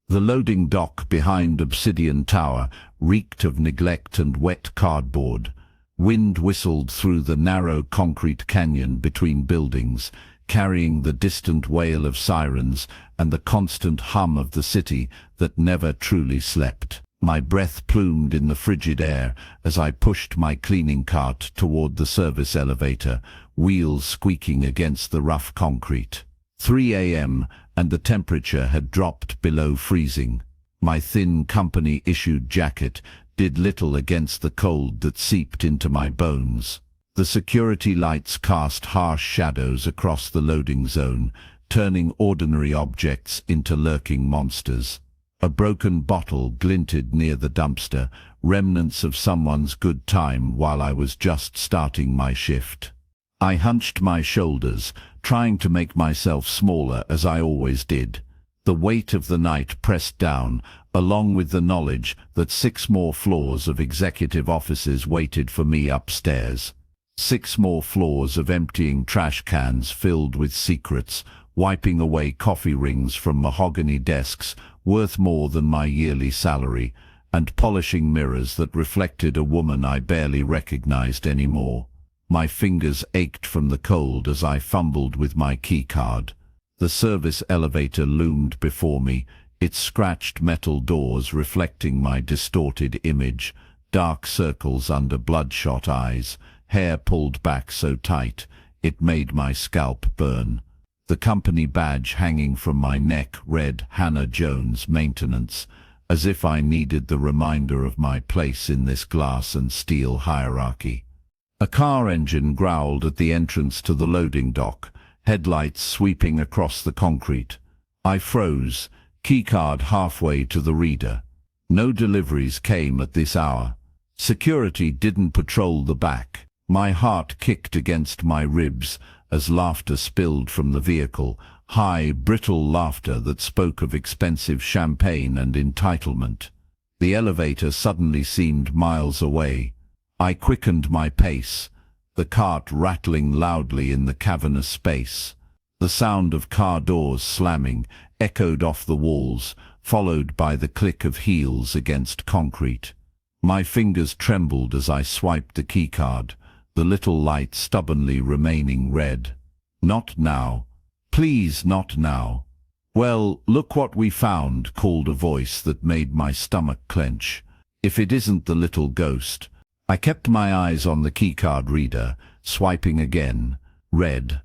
The loading dock behind Obsidian Tower reeked of neglect and wet cardboard. Wind whistled through the narrow concrete canyon between buildings, carrying the distant wail of sirens and the constant hum of the city that never truly slept. My breath plumed in the frigid air as I pushed my cleaning cart toward the service elevator, wheels squeaking against the rough concrete. 3 a.m. and the temperature had dropped below freezing. My thin company-issued jacket did little against the cold that seeped into my bones. The security lights cast harsh shadows across the loading zone, turning ordinary objects into lurking monsters. A broken bottle glinted near the dumpster, remnants of someone's good time while I was just starting my shift. I hunched my shoulders, trying to make myself smaller as I always did. The weight of the night pressed down, along with the knowledge that 6 more floors of executive offices waited for me upstairs. 6 more floors of emptying trash cans filled with secrets, wiping away coffee rings from mahogany desks worth more than my yearly salary, and polishing mirrors that reflected a woman I barely recognized anymore. My fingers ached from the cold as I fumbled with my keycard. The service elevator loomed before me, its scratched metal doors reflecting my distorted image, dark circles under bloodshot eyes, hair pulled back so tight it made my scalp burn. The company badge hanging from my neck read Hannah Jones Maintenance, as if I needed the reminder of my place in this glass and steel hierarchy. A car engine growled at the entrance to the loading dock, headlights sweeping across the concrete. I froze, keycard halfway to the reader. No deliveries came at this hour. Security didn't patrol the back. My heart kicked against my ribs as laughter spilled from the vehicle, high, brittle laughter that spoke of expensive champagne and entitlement. The elevator suddenly seemed miles away. I quickened my pace, the cart rattling loudly in the cavernous space. The sound of car doors slamming echoed off the walls, followed by the click of heels against concrete. My fingers trembled as I swiped the keycard, the little light stubbornly remaining red. Not now. Please, not now. Well, look what we found, called a voice that made my stomach clench. If it isn't the little ghost. I kept my eyes on the keycard reader, swiping again. Red.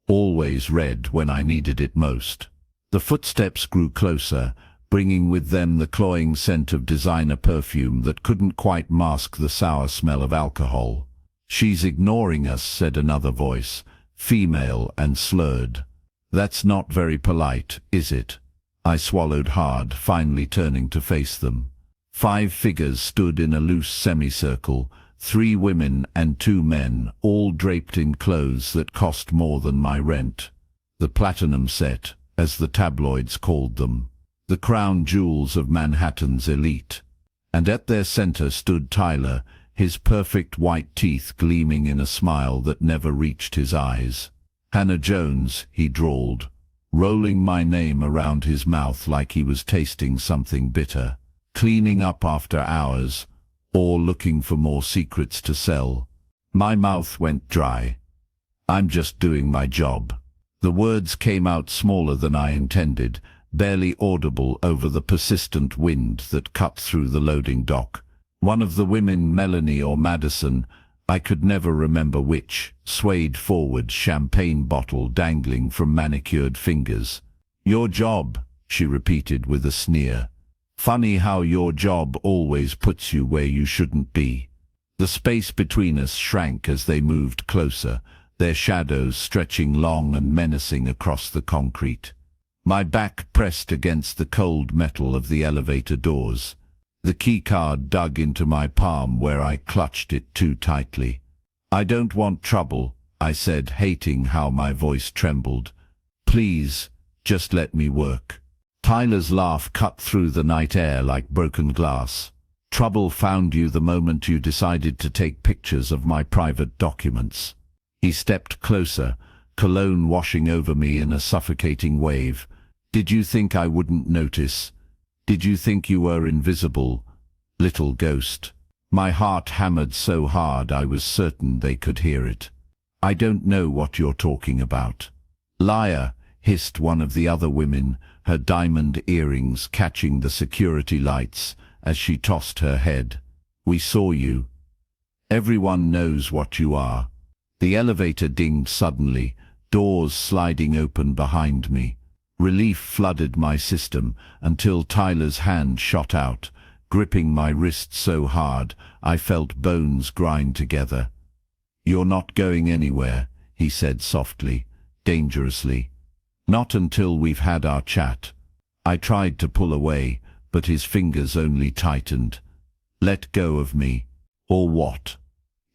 Always red when I needed it most. The footsteps grew closer, bringing with them the cloying scent of designer perfume that couldn't quite mask the sour smell of alcohol. "She's ignoring us," said another voice, female and slurred. "That's not very polite, is it?" I swallowed hard, finally turning to face them. 5 figures stood in a loose semicircle, 3 women and 2 men, all draped in clothes that cost more than my rent. The platinum set, as the tabloids called them. The crown jewels of Manhattan's elite. And at their center stood Tyler, his perfect white teeth gleaming in a smile that never reached his eyes. "Hannah Jones," he drawled, rolling my name around his mouth like he was tasting something bitter. "Cleaning up after hours, or looking for more secrets to sell?" My mouth went dry. "I'm just doing my job." The words came out smaller than I intended, barely audible over the persistent wind that cut through the loading dock. One of the women, Melanie or Madison, I could never remember which, swayed forward, champagne bottle dangling from manicured fingers. "Your job," she repeated with a sneer. "Funny how your job always puts you where you shouldn't be." The space between us shrank as they moved closer, their shadows stretching long and menacing across the concrete. My back pressed against the cold metal of the elevator doors. The keycard dug into my palm where I clutched it too tightly. "I don't want trouble," I said, hating how my voice trembled. "Please, just let me work." Tyler's laugh cut through the night air like broken glass. "Trouble found you the moment you decided to take pictures of my private documents." He stepped closer, cologne washing over me in a suffocating wave. "Did you think I wouldn't notice? Did you think you were invisible, little ghost? My heart hammered so hard I was certain they could hear it. I don't know what you're talking about. Liar, hissed one of the other women, her diamond earrings catching the security lights as she tossed her head. We saw you. Everyone knows what you are. The elevator dinged suddenly, doors sliding open behind me. Relief flooded my system until Tyler's hand shot out, gripping my wrist so hard I felt bones grind together. You're not going anywhere, he said softly, dangerously. Not until we've had our chat. I tried to pull away, but his fingers only tightened. Let go of me. Or what?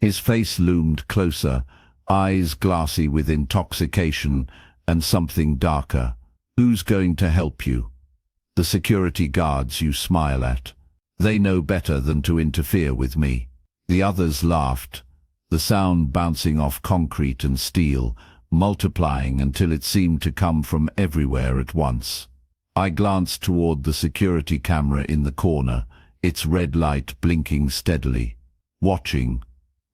His face loomed closer, eyes glassy with intoxication and something darker. Who's going to help you? The security guards you smile at. They know better than to interfere with me. The others laughed, the sound bouncing off concrete and steel, multiplying until it seemed to come from everywhere at once. I glanced toward the security camera in the corner, its red light blinking steadily. Watching,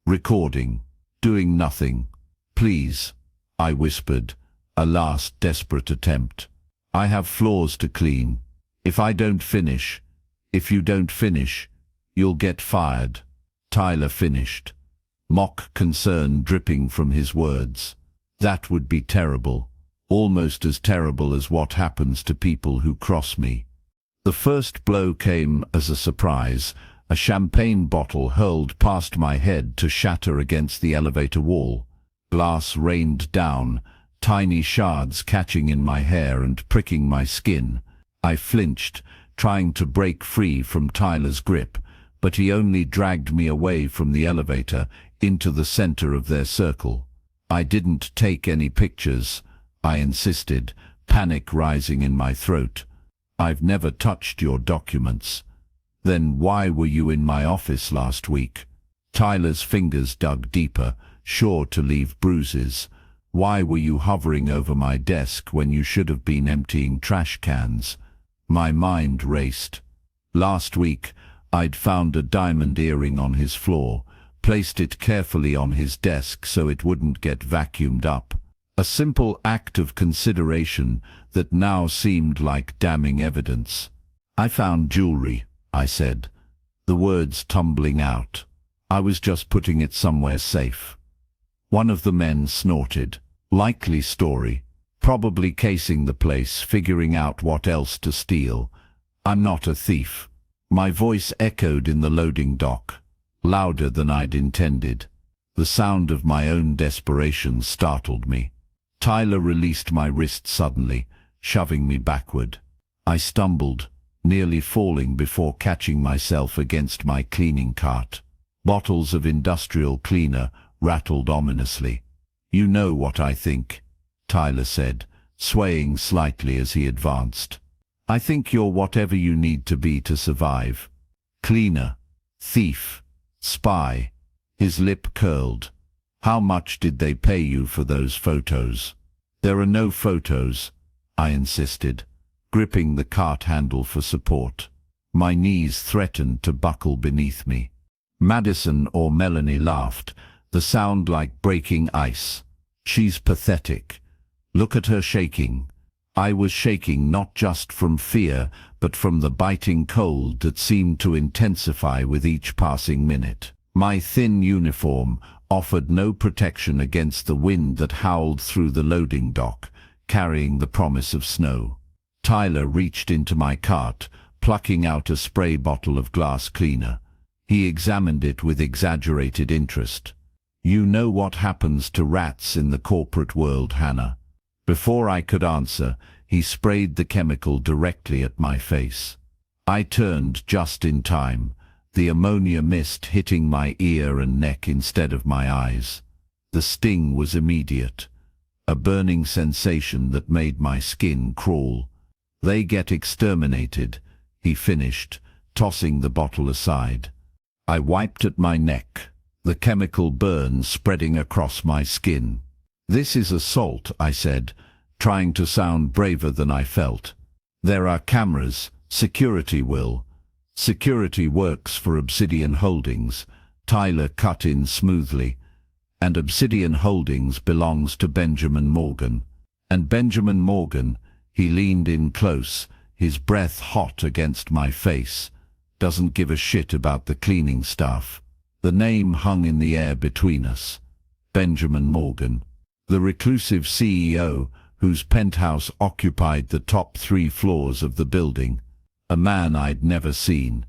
recording, doing nothing. Please, I whispered, a last desperate attempt. I have floors to clean. If you don't finish, you'll get fired. Tyler finished, mock concern dripping from his words. That would be terrible, almost as terrible as what happens to people who cross me. The first blow came as a surprise, a champagne bottle hurled past my head to shatter against the elevator wall. Glass rained down, tiny shards catching in my hair and pricking my skin. I flinched, trying to break free from Tyler's grip, but he only dragged me away from the elevator into the center of their circle. I didn't take any pictures, I insisted, panic rising in my throat. I've never touched your documents. Then why were you in my office last week? Tyler's fingers dug deeper, sure to leave bruises. Why were you hovering over my desk when you should have been emptying trash cans? My mind raced. Last week, I'd found a diamond earring on his floor, placed it carefully on his desk so it wouldn't get vacuumed up. A simple act of consideration that now seemed like damning evidence. I found jewelry, I said, the words tumbling out. I was just putting it somewhere safe. One of the men snorted. Likely story. Probably casing the place, figuring out what else to steal. I'm not a thief. My voice echoed in the loading dock, louder than I'd intended. The sound of my own desperation startled me. Tyler released my wrist suddenly, shoving me backward. I stumbled, nearly falling before catching myself against my cleaning cart. Bottles of industrial cleaner rattled ominously. You know what I think, Tyler said, swaying slightly as he advanced. I think you're whatever you need to be to survive. Cleaner, thief, spy. His lip curled. How much did they pay you for those photos? There are no photos, I insisted, gripping the cart handle for support. My knees threatened to buckle beneath me. Madison or Melanie laughed, the sound like breaking ice. She's pathetic. Look at her shaking. I was shaking not just from fear, but from the biting cold that seemed to intensify with each passing minute. My thin uniform offered no protection against the wind that howled through the loading dock, carrying the promise of snow. Tyler reached into my cart, plucking out a spray bottle of glass cleaner. He examined it with exaggerated interest. You know what happens to rats in the corporate world, Hannah. Before I could answer, he sprayed the chemical directly at my face. I turned just in time, the ammonia mist hitting my ear and neck instead of my eyes. The sting was immediate, a burning sensation that made my skin crawl. They get exterminated, he finished, tossing the bottle aside. I wiped at my neck, the chemical burn spreading across my skin. This is assault, I said, trying to sound braver than I felt. There are cameras, Security will. Security works for Obsidian Holdings. Tyler cut in smoothly. And Obsidian Holdings belongs to Benjamin Morgan. And Benjamin Morgan, he leaned in close, his breath hot against my face, doesn't give a shit about the cleaning staff. The name hung in the air between us. Benjamin Morgan. The reclusive CEO, whose penthouse occupied the top 3 floors of the building. A man I'd never seen,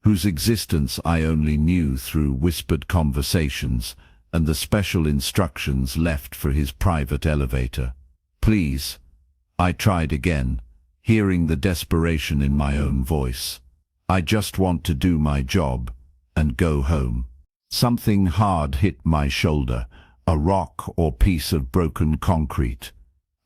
whose existence I only knew through whispered conversations and the special instructions left for his private elevator. Please, I tried again, hearing the desperation in my own voice. I just want to do my job and go home. Something hard hit my shoulder, a rock or piece of broken concrete.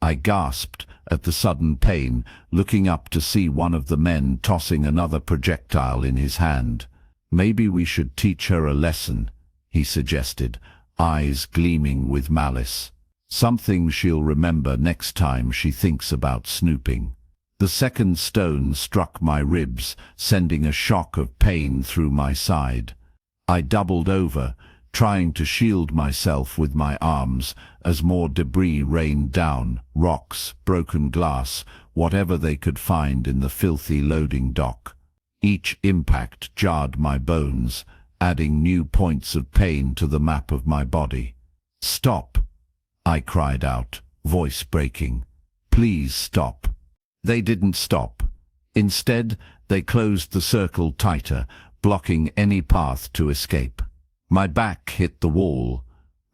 I gasped at the sudden pain, looking up to see one of the men tossing another projectile in his hand. Maybe we should teach her a lesson, he suggested, eyes gleaming with malice. Something she'll remember next time she thinks about snooping. The second stone struck my ribs, sending a shock of pain through my side. I doubled over, trying to shield myself with my arms as more debris rained down, rocks, broken glass, whatever they could find in the filthy loading dock. Each impact jarred my bones, adding new points of pain to the map of my body. "Stop!" I cried out, voice breaking. "Please stop." They didn't stop. Instead, they closed the circle tighter, blocking any path to escape. My back hit the wall,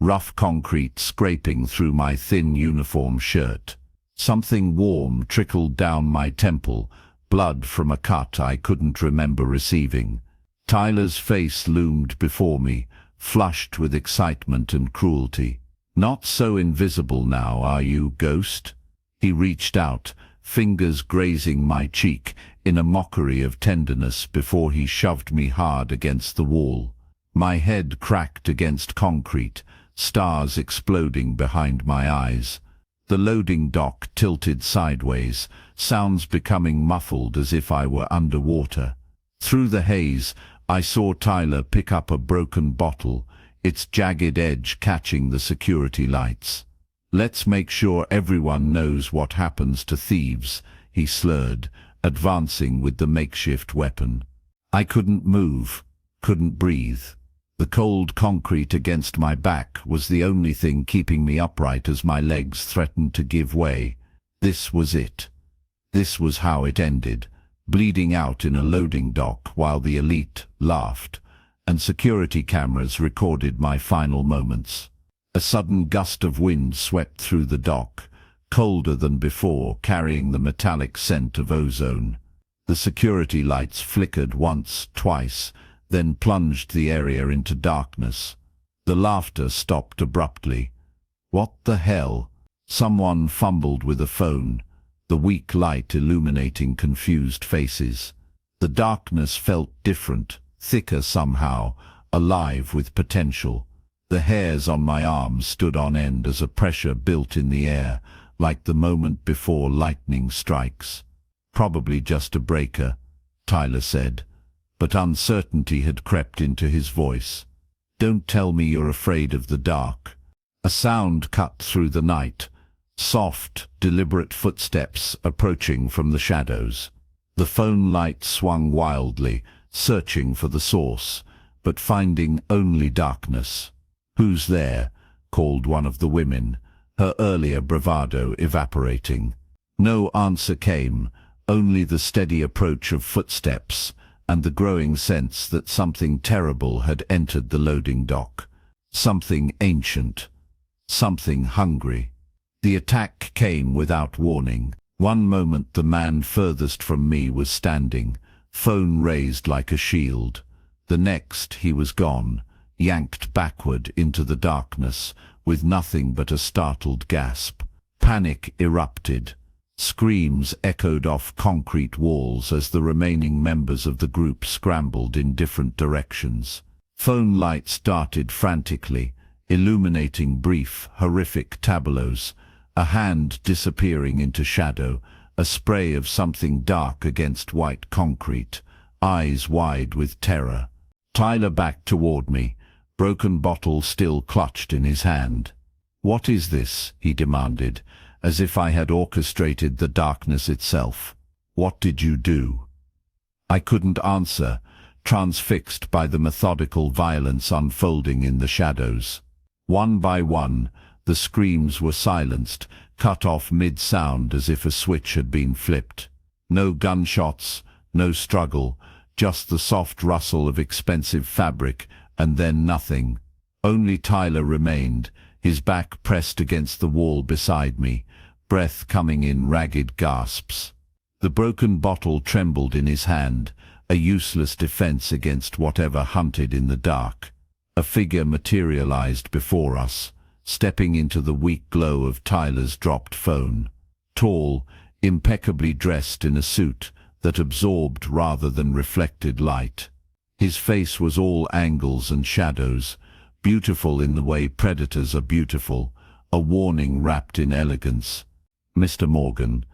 rough concrete scraping through my thin uniform shirt. Something warm trickled down my temple, blood from a cut I couldn't remember receiving. Tyler's face loomed before me, flushed with excitement and cruelty. "Not so invisible now, are you, ghost?" He reached out, fingers grazing my cheek in a mockery of tenderness before he shoved me hard against the wall. My head cracked against concrete, stars exploding behind my eyes. The loading dock tilted sideways, sounds becoming muffled as if I were underwater. Through the haze, I saw Tyler pick up a broken bottle, its jagged edge catching the security lights. "Let's make sure everyone knows what happens to thieves," he slurred, advancing with the makeshift weapon. I couldn't move, couldn't breathe. The cold concrete against my back was the only thing keeping me upright as my legs threatened to give way. This was it. This was how it ended, bleeding out in a loading dock while the elite laughed, and security cameras recorded my final moments. A sudden gust of wind swept through the dock, colder than before, carrying the metallic scent of ozone. The security lights flickered once, twice, then plunged the area into darkness. The laughter stopped abruptly. What the hell? Someone fumbled with a phone, the weak light illuminating confused faces. The darkness felt different, thicker somehow, alive with potential. The hairs on my arms stood on end as a pressure built in the air, like the moment before lightning strikes. "Probably just a breaker," Tyler said, but uncertainty had crept into his voice. "Don't tell me you're afraid of the dark." A sound cut through the night, soft, deliberate footsteps approaching from the shadows. The phone light swung wildly, searching for the source, but finding only darkness. "Who's there?" called one of the women, her earlier bravado evaporating. No answer came, only the steady approach of footsteps and the growing sense that something terrible had entered the loading dock. Something ancient, something hungry. The attack came without warning. One moment the man furthest from me was standing, phone raised like a shield. The next he was gone, yanked backward into the darkness, with nothing but a startled gasp. Panic erupted. Screams echoed off concrete walls as the remaining members of the group scrambled in different directions. Phone lights darted frantically, illuminating brief, horrific tableaus, a hand disappearing into shadow, a spray of something dark against white concrete, eyes wide with terror. Tyler backed toward me, broken bottle still clutched in his hand. "What is this?" he demanded, as if I had orchestrated the darkness itself. "What did you do?" I couldn't answer, transfixed by the methodical violence unfolding in the shadows. One by one, the screams were silenced, cut off mid-sound as if a switch had been flipped. No gunshots, no struggle, just the soft rustle of expensive fabric, and then nothing. Only Tyler remained, his back pressed against the wall beside me, breath coming in ragged gasps. The broken bottle trembled in his hand, a useless defense against whatever hunted in the dark. A figure materialized before us, stepping into the weak glow of Tyler's dropped phone. Tall, impeccably dressed in a suit that absorbed rather than reflected light. His face was all angles and shadows, beautiful in the way predators are beautiful, a warning wrapped in elegance. "Mr. Morgan,"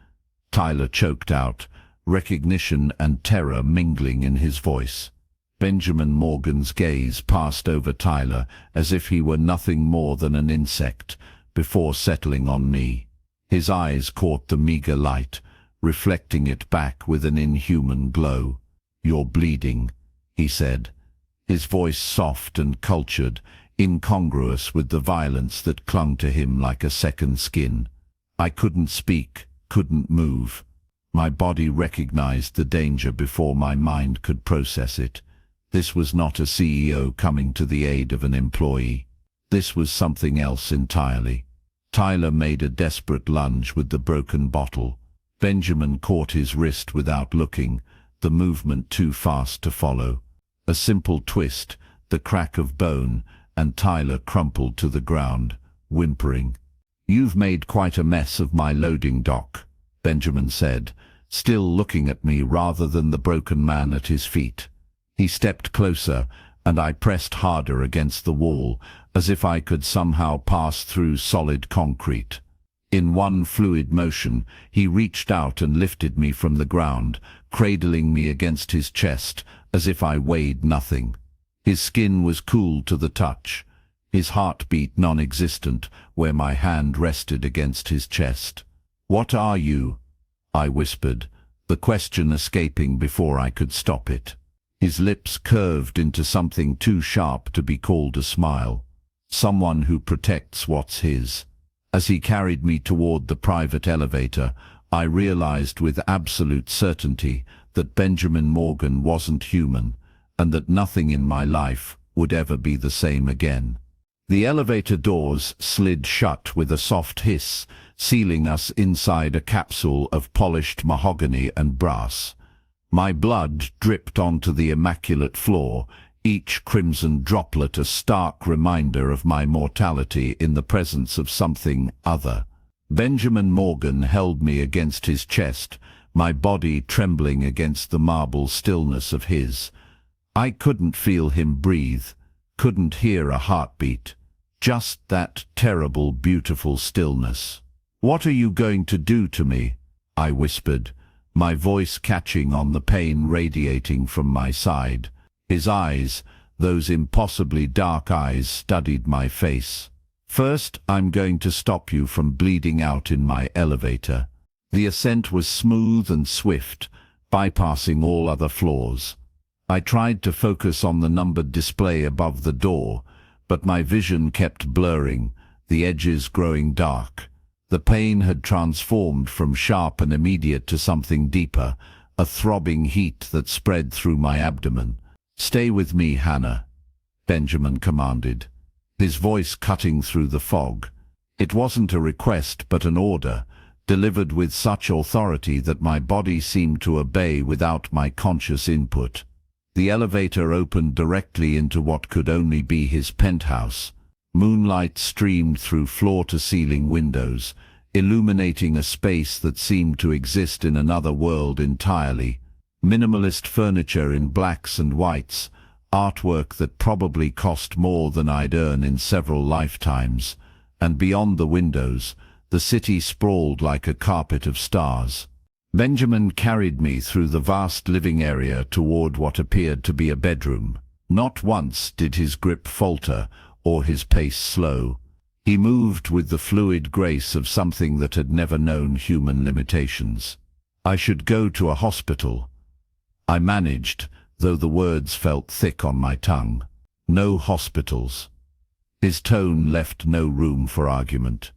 Tyler choked out, recognition and terror mingling in his voice. Benjamin Morgan's gaze passed over Tyler as if he were nothing more than an insect, before settling on me. His eyes caught the meager light, reflecting it back with an inhuman glow. "You're bleeding," he said, his voice soft and cultured, incongruous with the violence that clung to him like a second skin. I couldn't speak, couldn't move. My body recognized the danger before my mind could process it. This was not a CEO coming to the aid of an employee. This was something else entirely. Tyler made a desperate lunge with the broken bottle. Benjamin caught his wrist without looking, the movement too fast to follow. A simple twist, the crack of bone, and Tyler crumpled to the ground, whimpering. "You've made quite a mess of my loading dock," Benjamin said, still looking at me rather than the broken man at his feet. He stepped closer, and I pressed harder against the wall, as if I could somehow pass through solid concrete. In one fluid motion, he reached out and lifted me from the ground, cradling me against his chest, as if I weighed nothing. His skin was cool to the touch, his heartbeat non-existent where my hand rested against his chest. "What are you?" I whispered, the question escaping before I could stop it. His lips curved into something too sharp to be called a smile. "Someone who protects what's his." As he carried me toward the private elevator, I realized with absolute certainty that Benjamin Morgan wasn't human, and that nothing in my life would ever be the same again. The elevator doors slid shut with a soft hiss, sealing us inside a capsule of polished mahogany and brass. My blood dripped onto the immaculate floor, each crimson droplet a stark reminder of my mortality in the presence of something other. Benjamin Morgan held me against his chest, my body trembling against the marble stillness of his. I couldn't feel him breathe, couldn't hear a heartbeat, just that terrible, beautiful stillness. "What are you going to do to me?" I whispered, my voice catching on the pain radiating from my side. His eyes, those impossibly dark eyes, studied my face. "First, I'm going to stop you from bleeding out in my elevator." The ascent was smooth and swift, bypassing all other floors. I tried to focus on the numbered display above the door, but my vision kept blurring, the edges growing dark. The pain had transformed from sharp and immediate to something deeper, a throbbing heat that spread through my abdomen. "Stay with me, Hannah," Benjamin commanded, his voice cutting through the fog. It wasn't a request but an order, delivered with such authority that my body seemed to obey without my conscious input. The elevator opened directly into what could only be his penthouse. Moonlight streamed through floor-to-ceiling windows, illuminating a space that seemed to exist in another world entirely. Minimalist furniture in blacks and whites, artwork that probably cost more than I'd earn in several lifetimes, and beyond the windows, the city sprawled like a carpet of stars. Benjamin carried me through the vast living area toward what appeared to be a bedroom. Not once did his grip falter or his pace slow. He moved with the fluid grace of something that had never known human limitations. I should go to a hospital. I managed, though the words felt thick on my tongue. No hospitals. His tone left no room for argument.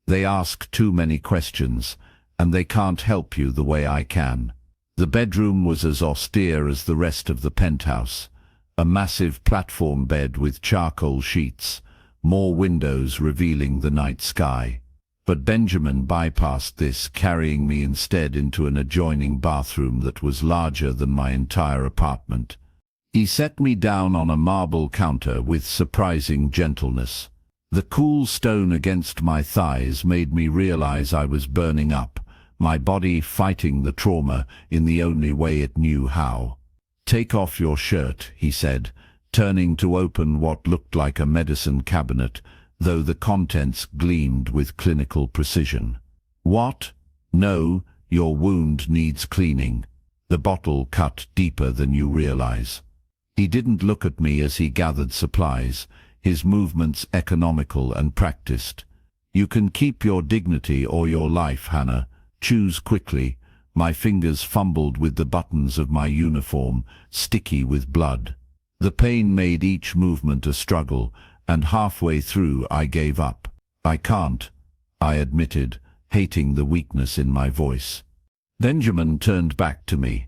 They ask too many questions, and they can't help you the way I can. The bedroom was as austere as the rest of the penthouse. A massive platform bed with charcoal sheets, more windows revealing the night sky. But Benjamin bypassed this, carrying me instead into an adjoining bathroom that was larger than my entire apartment. He set me down on a marble counter with surprising gentleness. The cool stone against my thighs made me realize I was burning up, my body fighting the trauma in the only way it knew how. "Take off your shirt," he said, turning to open what looked like a medicine cabinet, though the contents gleamed with clinical precision. "What? No, your wound needs cleaning. The bottle cut deeper than you realize." He didn't look at me as he gathered supplies, his movements economical and practiced. "You can keep your dignity or your life, Hannah. Choose quickly." My fingers fumbled with the buttons of my uniform, sticky with blood. The pain made each movement a struggle, and halfway through I gave up. "I can't," I admitted, hating the weakness in my voice. Benjamin turned back to me,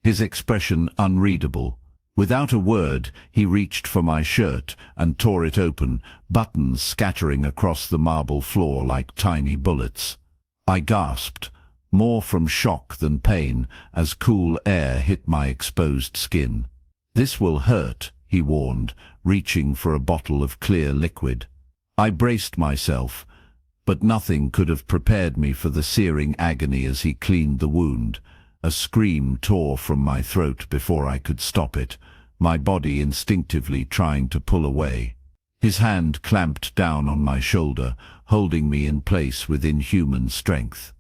his expression unreadable. Without a word, he reached for my shirt and tore it open, buttons scattering across the marble floor like tiny bullets. I gasped, more from shock than pain, as cool air hit my exposed skin. "This will hurt," he warned, reaching for a bottle of clear liquid. I braced myself, but nothing could have prepared me for the searing agony as he cleaned the wound. A scream tore from my throat before I could stop it, my body instinctively trying to pull away. His hand clamped down on my shoulder, holding me in place with inhuman strength.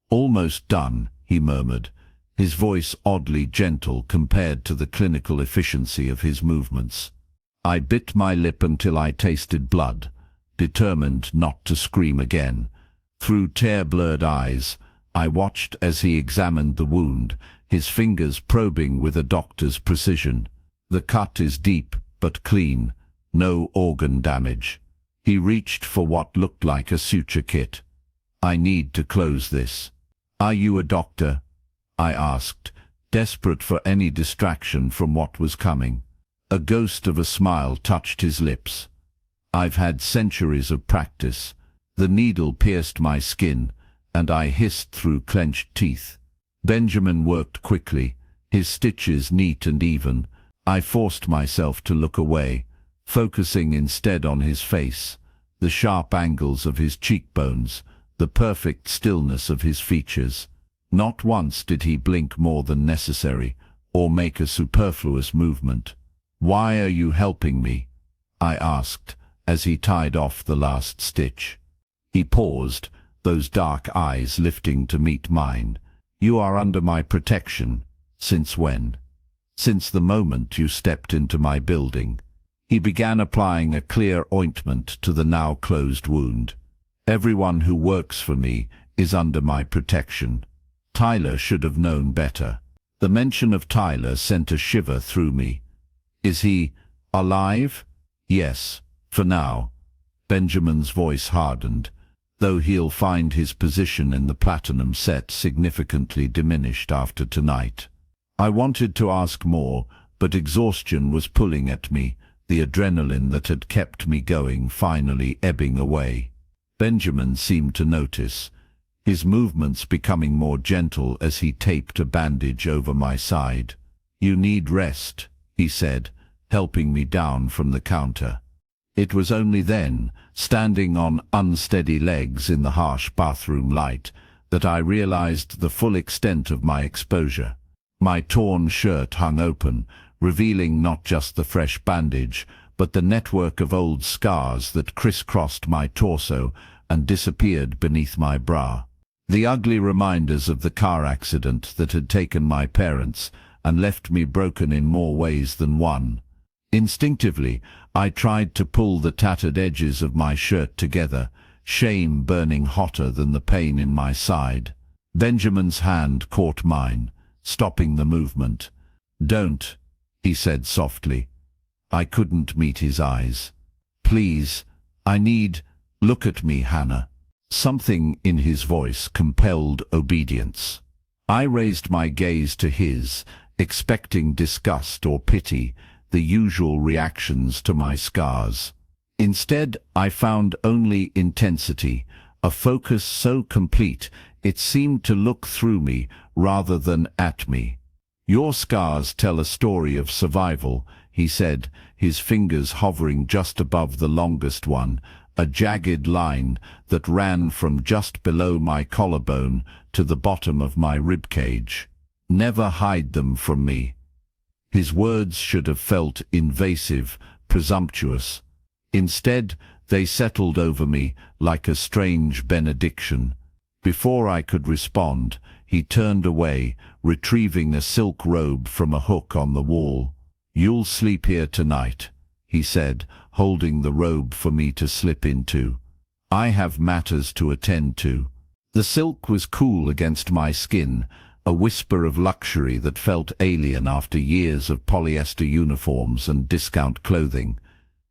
"Almost done," he murmured, his voice oddly gentle compared to the clinical efficiency of his movements. I bit my lip until I tasted blood, determined not to scream again. Through tear-blurred eyes, I watched as he examined the wound, his fingers probing with a doctor's precision. "The cut is deep, but clean. No organ damage." He reached for what looked like a suture kit. "I need to close this." "Are you a doctor?" I asked, desperate for any distraction from what was coming. A ghost of a smile touched his lips. "I've had centuries of practice." The needle pierced my skin, and I hissed through clenched teeth. Benjamin worked quickly, his stitches neat and even. I forced myself to look away, focusing instead on his face, the sharp angles of his cheekbones, the perfect stillness of his features. Not once did he blink more than necessary, or make a superfluous movement. "Why are you helping me?" I asked, as he tied off the last stitch. He paused, those dark eyes lifting to meet mine. "You are under my protection." "Since when?" "Since the moment you stepped into my building." He began applying a clear ointment to the now closed wound. "Everyone who works for me is under my protection." Tyler should have known better. The mention of Tyler sent a shiver through me. "Is he alive?" "Yes, for now." Benjamin's voice hardened, though he'll find his position in the platinum set significantly diminished after tonight. I wanted to ask more, but exhaustion was pulling at me, the adrenaline that had kept me going finally ebbing away. Benjamin seemed to notice, his movements becoming more gentle as he taped a bandage over my side. "You need rest," he said, helping me down from the counter. It was only then, standing on unsteady legs in the harsh bathroom light, that I realized the full extent of my exposure. My torn shirt hung open, revealing not just the fresh bandage, but the network of old scars that crisscrossed my torso and disappeared beneath my bra. The ugly reminders of the car accident that had taken my parents and left me broken in more ways than one. Instinctively, I tried to pull the tattered edges of my shirt together, shame burning hotter than the pain in my side. Benjamin's hand caught mine, stopping the movement. "Don't," he said softly. I couldn't meet his eyes. "Please, I need—" "Look at me, Hannah." Something in his voice compelled obedience. I raised my gaze to his, expecting disgust or pity, the usual reactions to my scars. Instead, I found only intensity, a focus so complete it seemed to look through me rather than at me. "Your scars tell a story of survival," he said, his fingers hovering just above the longest one, a jagged line that ran from just below my collarbone to the bottom of my ribcage. "Never hide them from me." His words should have felt invasive, presumptuous. Instead, they settled over me like a strange benediction. Before I could respond, he turned away, retrieving a silk robe from a hook on the wall. "You'll sleep here tonight," he said, holding the robe for me to slip into. "I have matters to attend to." The silk was cool against my skin, a whisper of luxury that felt alien after years of polyester uniforms and discount clothing.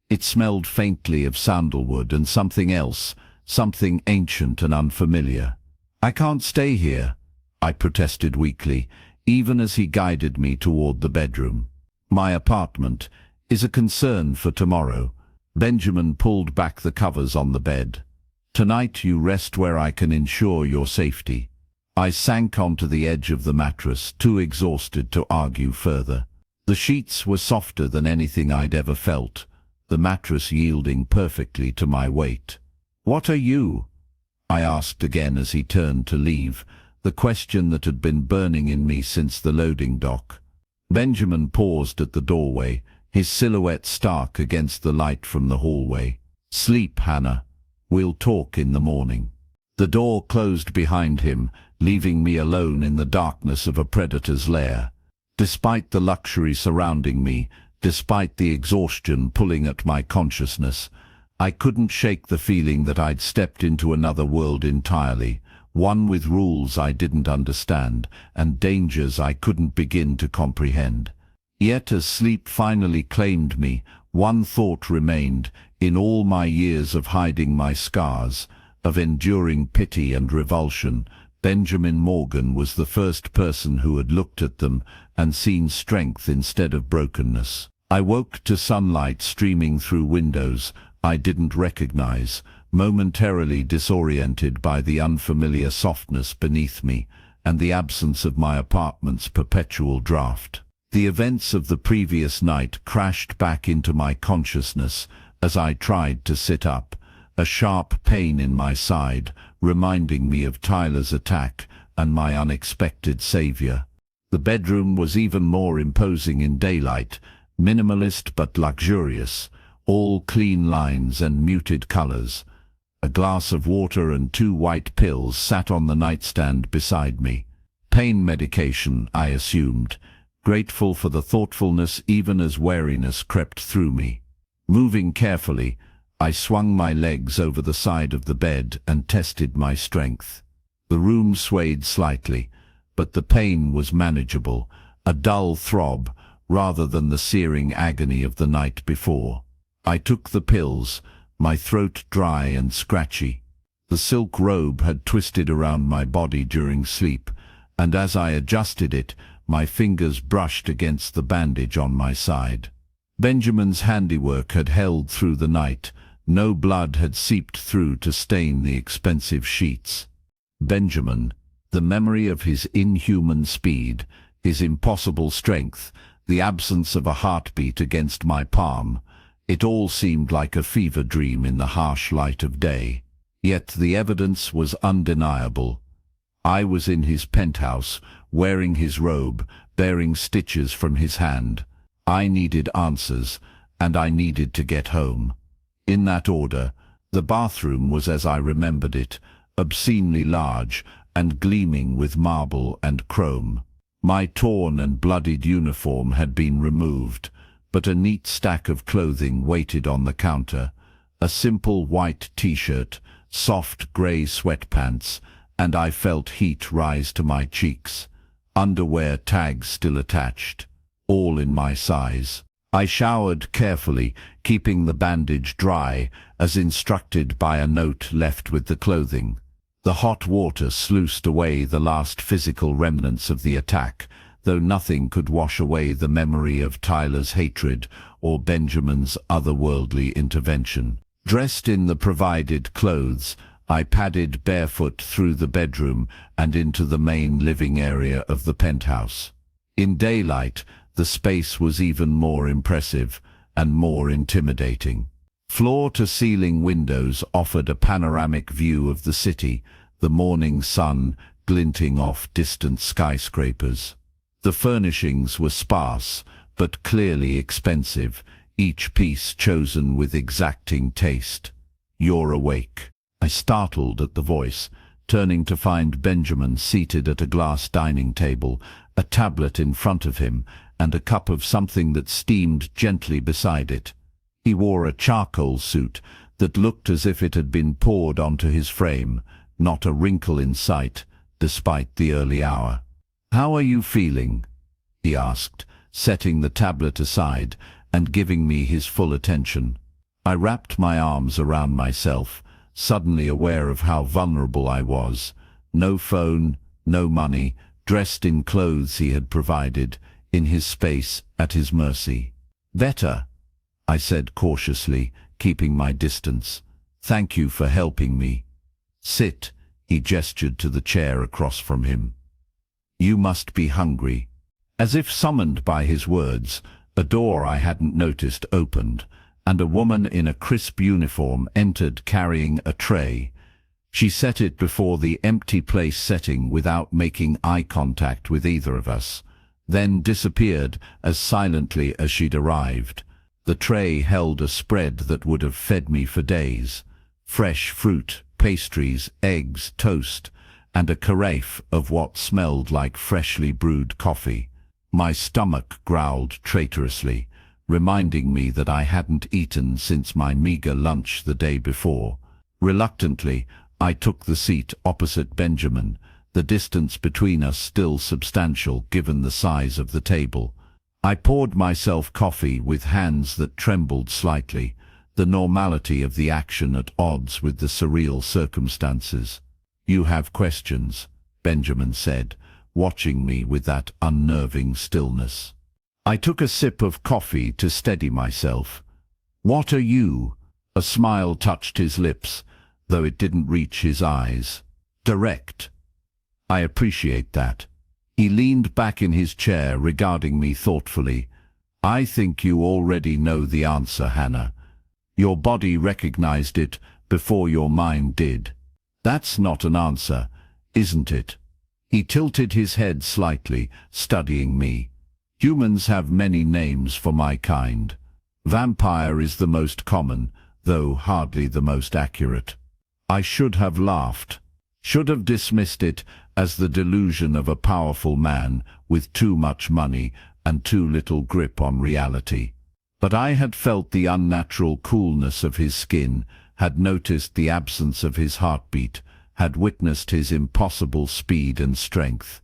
It smelled faintly of sandalwood and something else, something ancient and unfamiliar. "I can't stay here," I protested weakly, even as he guided me toward the bedroom. "My apartment is a concern for tomorrow." Benjamin pulled back the covers on the bed. "Tonight you rest where I can ensure your safety." I sank onto the edge of the mattress, too exhausted to argue further. The sheets were softer than anything I'd ever felt, the mattress yielding perfectly to my weight. "What are you?" I asked again as he turned to leave, the question that had been burning in me since the loading dock. Benjamin paused at the doorway, his silhouette stark against the light from the hallway. "Sleep, Hannah. We'll talk in the morning." The door closed behind him, leaving me alone in the darkness of a predator's lair. Despite the luxury surrounding me, despite the exhaustion pulling at my consciousness, I couldn't shake the feeling that I'd stepped into another world entirely, one with rules I didn't understand and dangers I couldn't begin to comprehend. Yet as sleep finally claimed me, one thought remained, in all my years of hiding my scars, of enduring pity and revulsion. Benjamin Morgan was the first person who had looked at them and seen strength instead of brokenness. I woke to sunlight streaming through windows I didn't recognize, momentarily disoriented by the unfamiliar softness beneath me and the absence of my apartment's perpetual draft. The events of the previous night crashed back into my consciousness as I tried to sit up, a sharp pain in my side, reminding me of Tyler's attack and my unexpected savior. The bedroom was even more imposing in daylight, minimalist but luxurious, all clean lines and muted colors. A glass of water and 2 white pills sat on the nightstand beside me. Pain medication, I assumed, grateful for the thoughtfulness even as weariness crept through me. Moving carefully, I swung my legs over the side of the bed and tested my strength. The room swayed slightly, but the pain was manageable, a dull throb rather than the searing agony of the night before. I took the pills, my throat dry and scratchy. The silk robe had twisted around my body during sleep, and as I adjusted it, my fingers brushed against the bandage on my side. Benjamin's handiwork had held through the night. No blood had seeped through to stain the expensive sheets. Benjamin, the memory of his inhuman speed, his impossible strength, the absence of a heartbeat against my palm, it all seemed like a fever dream in the harsh light of day. Yet the evidence was undeniable. I was in his penthouse, wearing his robe, bearing stitches from his hand. I needed answers, and I needed to get home. In that order, the bathroom was as I remembered it, obscenely large, and gleaming with marble and chrome. My torn and bloodied uniform had been removed, but a neat stack of clothing waited on the counter. A simple white t-shirt, soft grey sweatpants, and I felt heat rise to my cheeks. Underwear tags still attached, all in my size. I showered carefully, keeping the bandage dry, as instructed by a note left with the clothing. The hot water sluiced away the last physical remnants of the attack, though nothing could wash away the memory of Tyler's hatred or Benjamin's otherworldly intervention. Dressed in the provided clothes, I padded barefoot through the bedroom and into the main living area of the penthouse. In daylight, the space was even more impressive and more intimidating. Floor-to-ceiling windows offered a panoramic view of the city, the morning sun glinting off distant skyscrapers. The furnishings were sparse, but clearly expensive, each piece chosen with exacting taste. "You're awake." I startled at the voice, turning to find Benjamin seated at a glass dining table, a tablet in front of him, and a cup of something that steamed gently beside it. He wore a charcoal suit that looked as if it had been poured onto his frame, not a wrinkle in sight, despite the early hour. "How are you feeling?" he asked, setting the tablet aside and giving me his full attention. I wrapped my arms around myself, suddenly aware of how vulnerable I was. No phone, no money, dressed in clothes he had provided, in his space, at his mercy. "Better," I said cautiously, keeping my distance. "Thank you for helping me." "Sit," he gestured to the chair across from him. "You must be hungry." As if summoned by his words, a door I hadn't noticed opened, and a woman in a crisp uniform entered carrying a tray. She set it before the empty place setting without making eye contact with either of us, then disappeared as silently as she'd arrived. The tray held a spread that would have fed me for days. Fresh fruit, pastries, eggs, toast, and a carafe of what smelled like freshly brewed coffee. My stomach growled traitorously, reminding me that I hadn't eaten since my meager lunch the day before. Reluctantly, I took the seat opposite Benjamin, the distance between us still substantial given the size of the table. I poured myself coffee with hands that trembled slightly, the normality of the action at odds with the surreal circumstances. "You have questions," Benjamin said, watching me with that unnerving stillness. I took a sip of coffee to steady myself. "What are you?" A smile touched his lips, though it didn't reach his eyes. "Direct." "I appreciate that." He leaned back in his chair, regarding me thoughtfully. "I think you already know the answer, Hannah. Your body recognized it before your mind did. That's not an answer, isn't it?" He tilted his head slightly, studying me. "Humans have many names for my kind. Vampire is the most common, though hardly the most accurate." I should have laughed, should have dismissed it as the delusion of a powerful man with too much money and too little grip on reality. But I had felt the unnatural coolness of his skin, had noticed the absence of his heartbeat, had witnessed his impossible speed and strength.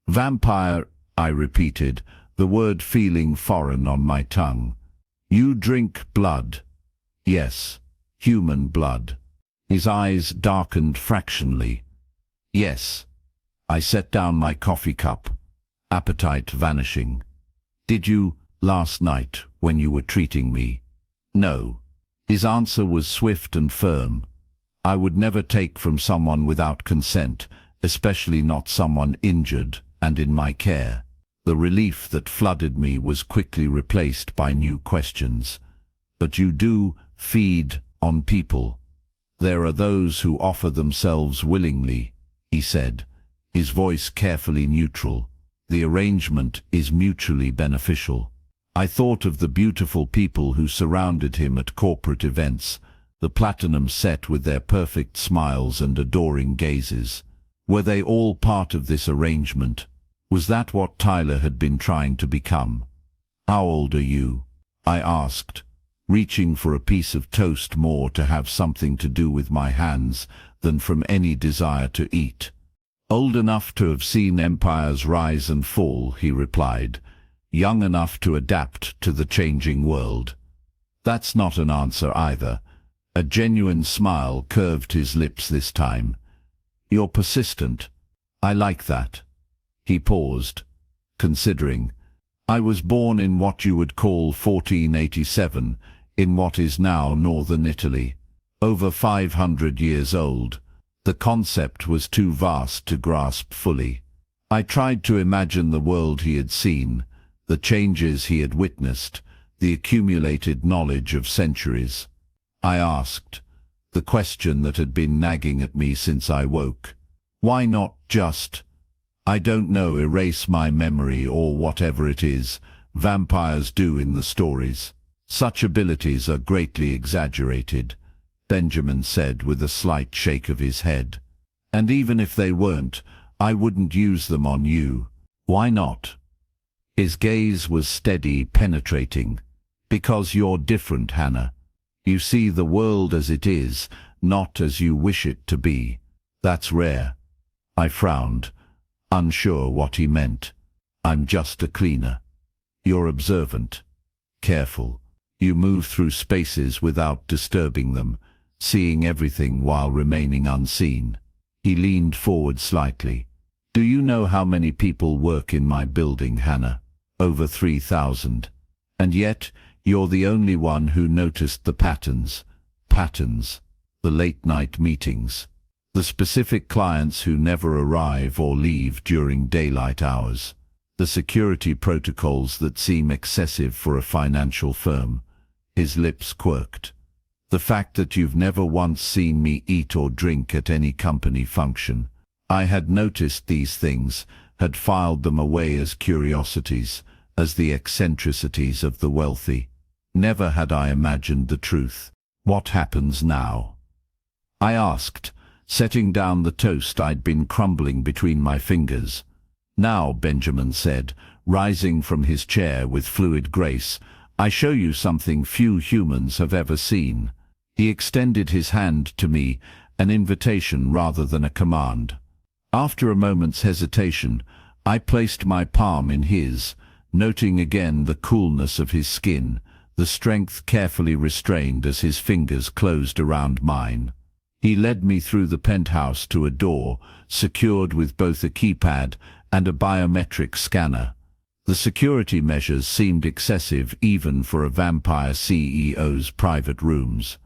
"Vampire," I repeated, the word feeling foreign on my tongue. "You drink blood." "Yes, human blood." His eyes darkened fractionally. "Yes." I set down my coffee cup, appetite vanishing. "Did you, last night, when you were treating me?" "No." His answer was swift and firm. I would never take from someone without consent, especially not someone injured and in my care. The relief that flooded me was quickly replaced by new questions. "But you do feed on people. There are those who offer themselves willingly," he said, his voice carefully neutral. "The arrangement is mutually beneficial." I thought of the beautiful people who surrounded him at corporate events, the platinum set with their perfect smiles and adoring gazes. Were they all part of this arrangement? Was that what Tyler had been trying to become? "How old are you?" I asked, reaching for a piece of toast more to have something to do with my hands than from any desire to eat. "Old enough to have seen empires rise and fall," he replied. "Young enough to adapt to the changing world." That's not an answer either. A genuine smile curved his lips this time. "You're persistent. I like that." He paused, considering. "I was born in what you would call 1487, in what is now northern Italy. Over 500 years old. The concept was too vast to grasp fully. I tried to imagine the world he had seen, the changes he had witnessed, the accumulated knowledge of centuries. I asked, the question that had been nagging at me since I woke. Why not just, I don't know, erase my memory or whatever it is vampires do in the stories? Such abilities are greatly exaggerated, Benjamin said with a slight shake of his head. And even if they weren't, I wouldn't use them on you. Why not? His gaze was steady, penetrating. Because you're different, Hannah. You see the world as it is, not as you wish it to be. That's rare. I frowned, unsure what he meant. I'm just a cleaner. You're observant, careful. You move through spaces without disturbing them, seeing everything while remaining unseen. He leaned forward slightly. Do you know how many people work in my building, Hannah? Over 3,000. And yet, you're the only one who noticed the patterns. Patterns. The late-night meetings. The specific clients who never arrive or leave during daylight hours. The security protocols that seem excessive for a financial firm. His lips quirked. The fact that you've never once seen me eat or drink at any company function. I had noticed these things, had filed them away as curiosities, as the eccentricities of the wealthy. Never had I imagined the truth. What happens now? I asked, setting down the toast I'd been crumbling between my fingers. Now, Benjamin said, rising from his chair with fluid grace, I show you something few humans have ever seen. He extended his hand to me, an invitation rather than a command. After a moment's hesitation, I placed my palm in his, noting again the coolness of his skin, the strength carefully restrained as his fingers closed around mine. He led me through the penthouse to a door, secured with both a keypad and a biometric scanner. The security measures seemed excessive even for a vampire CEO's private rooms.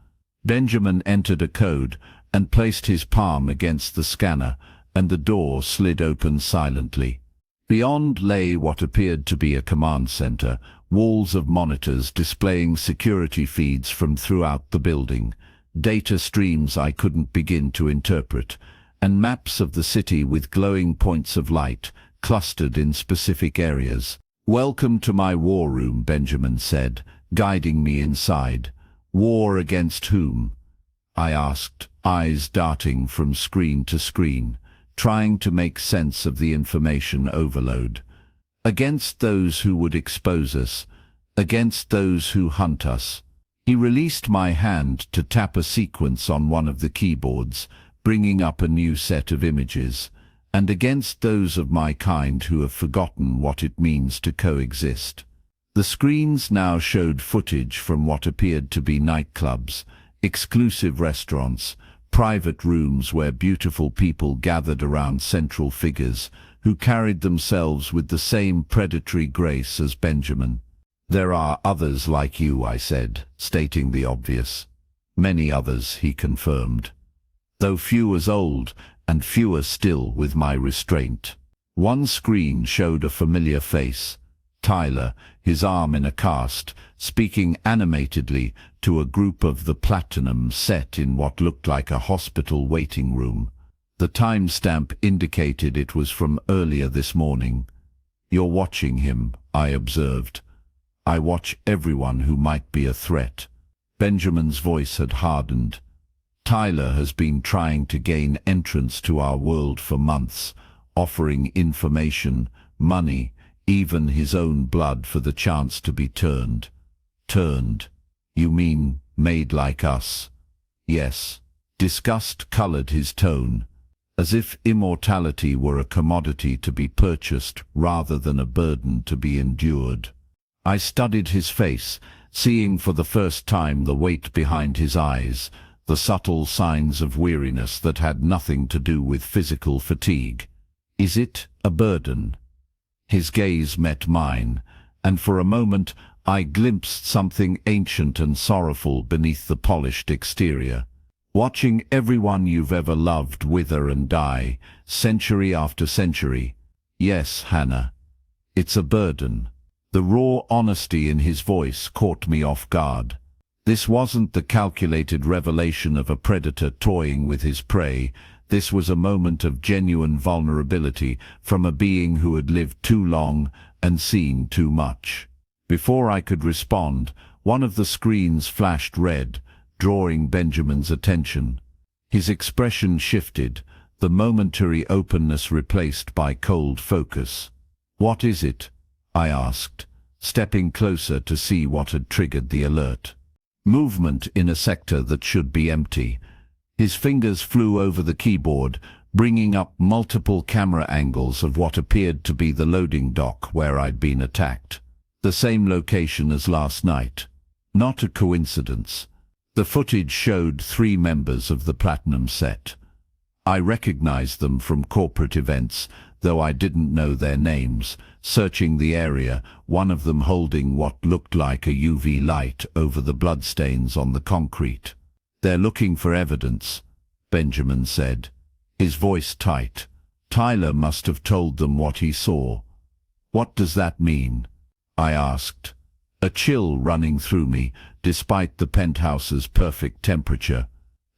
Benjamin entered a code and placed his palm against the scanner, and the door slid open silently. Beyond lay what appeared to be a command center, walls of monitors displaying security feeds from throughout the building, data streams I couldn't begin to interpret, and maps of the city with glowing points of light clustered in specific areas. Welcome to my war room, Benjamin said, guiding me inside. War against whom? I asked, eyes darting from screen to screen, trying to make sense of the information overload. Against those who would expose us, against those who hunt us. He released my hand to tap a sequence on one of the keyboards, bringing up a new set of images, and against those of my kind who have forgotten what it means to coexist. The screens now showed footage from what appeared to be nightclubs, exclusive restaurants, private rooms where beautiful people gathered around central figures who carried themselves with the same predatory grace as Benjamin. There are others like you, I said, stating the obvious. Many others, he confirmed. Though few as old, and fewer still with my restraint. One screen showed a familiar face. Tyler, his arm in a cast, speaking animatedly to a group of the Platinum set in what looked like a hospital waiting room. The timestamp indicated it was from earlier this morning. You're watching him, I observed. I watch everyone who might be a threat. Benjamin's voice had hardened. Tyler has been trying to gain entrance to our world for months, offering information, money, even his own blood for the chance to be turned. Turned? You mean made like us? Yes. Disgust colored his tone, as if immortality were a commodity to be purchased rather than a burden to be endured. I studied his face, seeing for the first time the weight behind his eyes, the subtle signs of weariness that had nothing to do with physical fatigue. Is it a burden? His gaze met mine, and for a moment I glimpsed something ancient and sorrowful beneath the polished exterior. Watching everyone you've ever loved wither and die, century after century. Yes, Hannah, it's a burden. The raw honesty in his voice caught me off guard. This wasn't the calculated revelation of a predator toying with his prey. This was a moment of genuine vulnerability from a being who had lived too long and seen too much. Before I could respond, one of the screens flashed red, drawing Benjamin's attention. His expression shifted, the momentary openness replaced by cold focus. "What is it?" I asked, stepping closer to see what had triggered the alert. Movement in a sector that should be empty. His fingers flew over the keyboard, bringing up multiple camera angles of what appeared to be the loading dock where I'd been attacked. The same location as last night. Not a coincidence. The footage showed 3 members of the Platinum set. I recognized them from corporate events, though I didn't know their names. Searching the area, one of them holding what looked like a UV light over the bloodstains on the concrete. "They're looking for evidence," Benjamin said, his voice tight. "Tyler must have told them what he saw." "What does that mean?" I asked, a chill running through me, despite the penthouse's perfect temperature.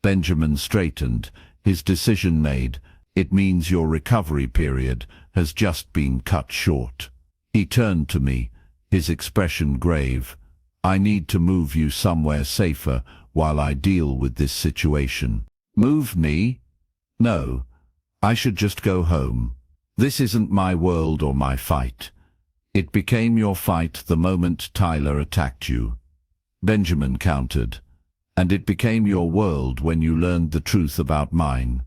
Benjamin straightened, his decision made. "It means your recovery period has just been cut short." He turned to me, his expression grave. "I need to move you somewhere safer while I deal with this situation." "Move me? No. I should just go home. This isn't my world or my fight." "It became your fight the moment Tyler attacked you," Benjamin countered. "And it became your world when you learned the truth about mine.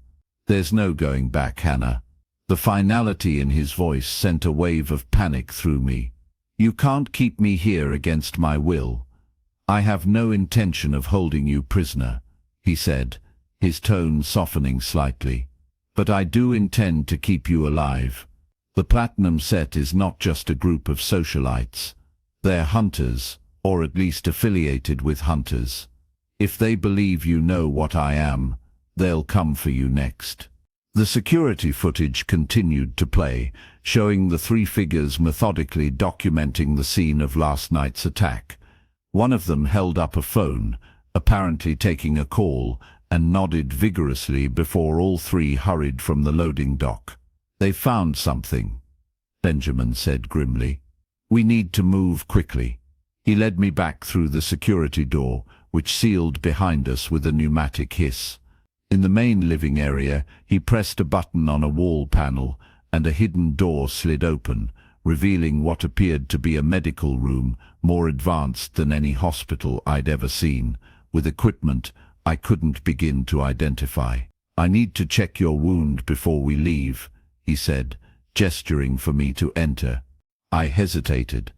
There's no going back, Hannah." The finality in his voice sent a wave of panic through me. "You can't keep me here against my will. I have no intention of holding you prisoner," he said, his tone softening slightly. "But I do intend to keep you alive. The Platinum set is not just a group of socialites. They're hunters, or at least affiliated with hunters. If they believe you know what I am, they'll come for you next." The security footage continued to play, showing the 3 figures methodically documenting the scene of last night's attack. One of them held up a phone, apparently taking a call, and nodded vigorously before all 3 hurried from the loading dock. "They found something," Benjamin said grimly. "We need to move quickly." He led me back through the security door, which sealed behind us with a pneumatic hiss. In the main living area, he pressed a button on a wall panel, and a hidden door slid open, revealing what appeared to be a medical room more advanced than any hospital I'd ever seen, with equipment I couldn't begin to identify. "I need to check your wound before we leave," he said, gesturing for me to enter. I hesitated,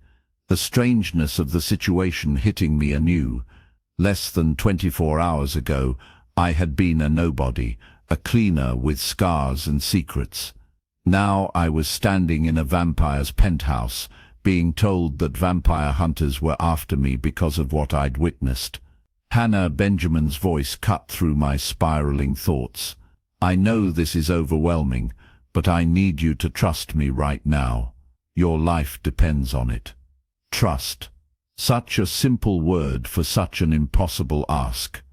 the strangeness of the situation hitting me anew. Less than 24 hours ago, I had been a nobody, a cleaner with scars and secrets. Now I was standing in a vampire's penthouse, being told that vampire hunters were after me because of what I'd witnessed. "Hannah," Benjamin's voice cut through my spiraling thoughts. "I know this is overwhelming, but I need you to trust me right now. Your life depends on it." Trust. Such a simple word for such an impossible ask.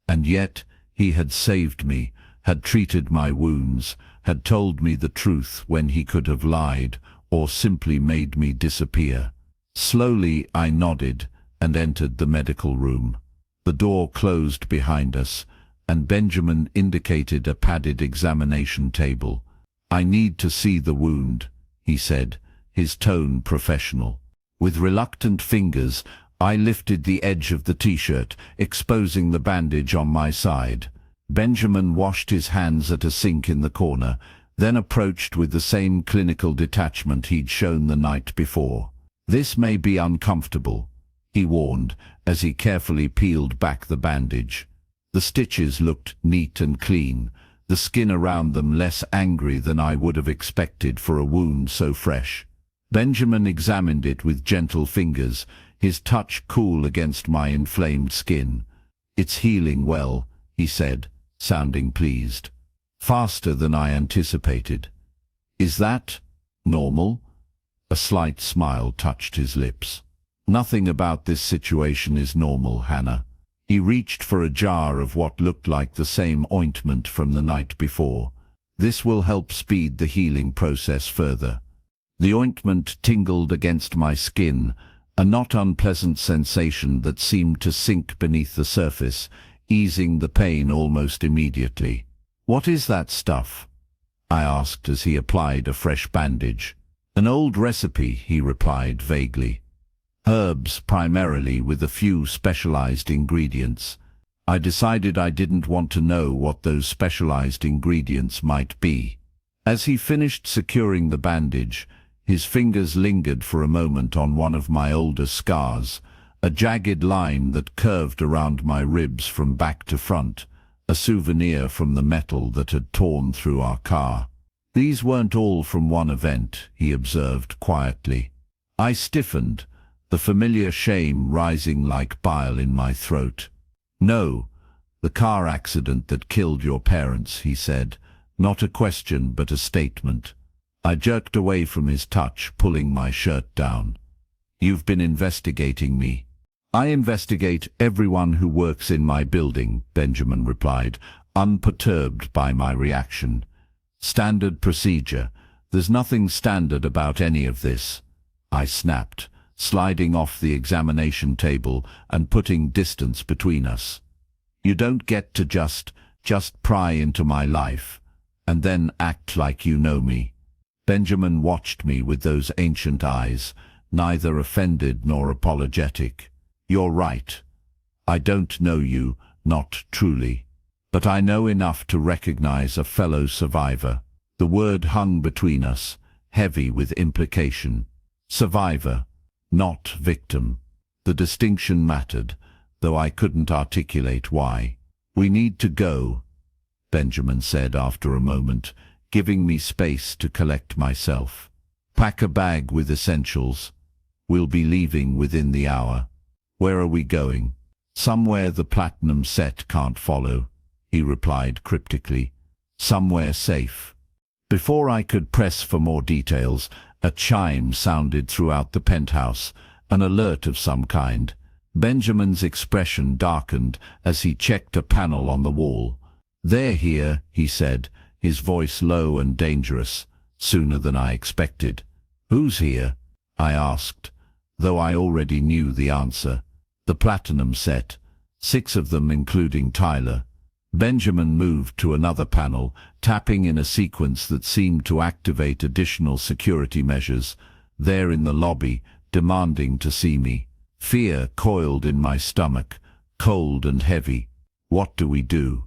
And yet, he had saved me, had treated my wounds, had told me the truth when he could have lied, or simply made me disappear. Slowly I nodded and entered the medical room. The door closed behind us, and Benjamin indicated a padded examination table. "I need to see the wound," he said, his tone professional. With reluctant fingers, I lifted the edge of the t-shirt, exposing the bandage on my side. Benjamin washed his hands at a sink in the corner, then approached with the same clinical detachment he'd shown the night before. "This may be uncomfortable," he warned, as he carefully peeled back the bandage. The stitches looked neat and clean, the skin around them less angry than I would have expected for a wound so fresh. Benjamin examined it with gentle fingers, his touch cool against my inflamed skin. "It's healing well," he said, sounding pleased. "Faster than I anticipated." "Is that normal?" A slight smile touched his lips. "Nothing about this situation is normal, Hannah." He reached for a jar of what looked like the same ointment from the night before. "This will help speed the healing process further." The ointment tingled against my skin, a not unpleasant sensation that seemed to sink beneath the surface, easing the pain almost immediately. "What is that stuff?" I asked as he applied a fresh bandage. "An old recipe," he replied vaguely. "Herbs primarily, with a few specialized ingredients." I decided I didn't want to know what those specialized ingredients might be. As he finished securing the bandage, his fingers lingered for a moment on one of my older scars, a jagged line that curved around my ribs from back to front, a souvenir from the metal that had torn through our car. "These weren't all from one event," he observed quietly. I stiffened, the familiar shame rising like bile in my throat. "No, the car accident that killed your parents," he said, not a question but a statement. I jerked away from his touch, pulling my shirt down. "You've been investigating me." "I investigate everyone who works in my building," Benjamin replied, unperturbed by my reaction. "Standard procedure. There's nothing standard about any of this," I snapped, sliding off the examination table and putting distance between us. "You don't get to just pry into my life, and then act like you know me." Benjamin watched me with those ancient eyes, neither offended nor apologetic. "You're right. I don't know you, not truly. But I know enough to recognize a fellow survivor." The word hung between us, heavy with implication. Survivor, not victim. The distinction mattered, though I couldn't articulate why. "We need to go," Benjamin said after a moment, giving me space to collect myself. "Pack a bag with essentials. We'll be leaving within the hour." "Where are we going?" "Somewhere the platinum set can't follow," he replied cryptically. "Somewhere safe." Before I could press for more details, a chime sounded throughout the penthouse, an alert of some kind. Benjamin's expression darkened as he checked a panel on the wall. "They're here," he said, his voice low and dangerous, sooner than I expected. "Who's here?" I asked, though I already knew the answer. "The platinum set. 6 of them, including Tyler." Benjamin moved to another panel, tapping in a sequence that seemed to activate additional security measures. There in the lobby, demanding to see me. Fear coiled in my stomach, cold and heavy. "What do we do?"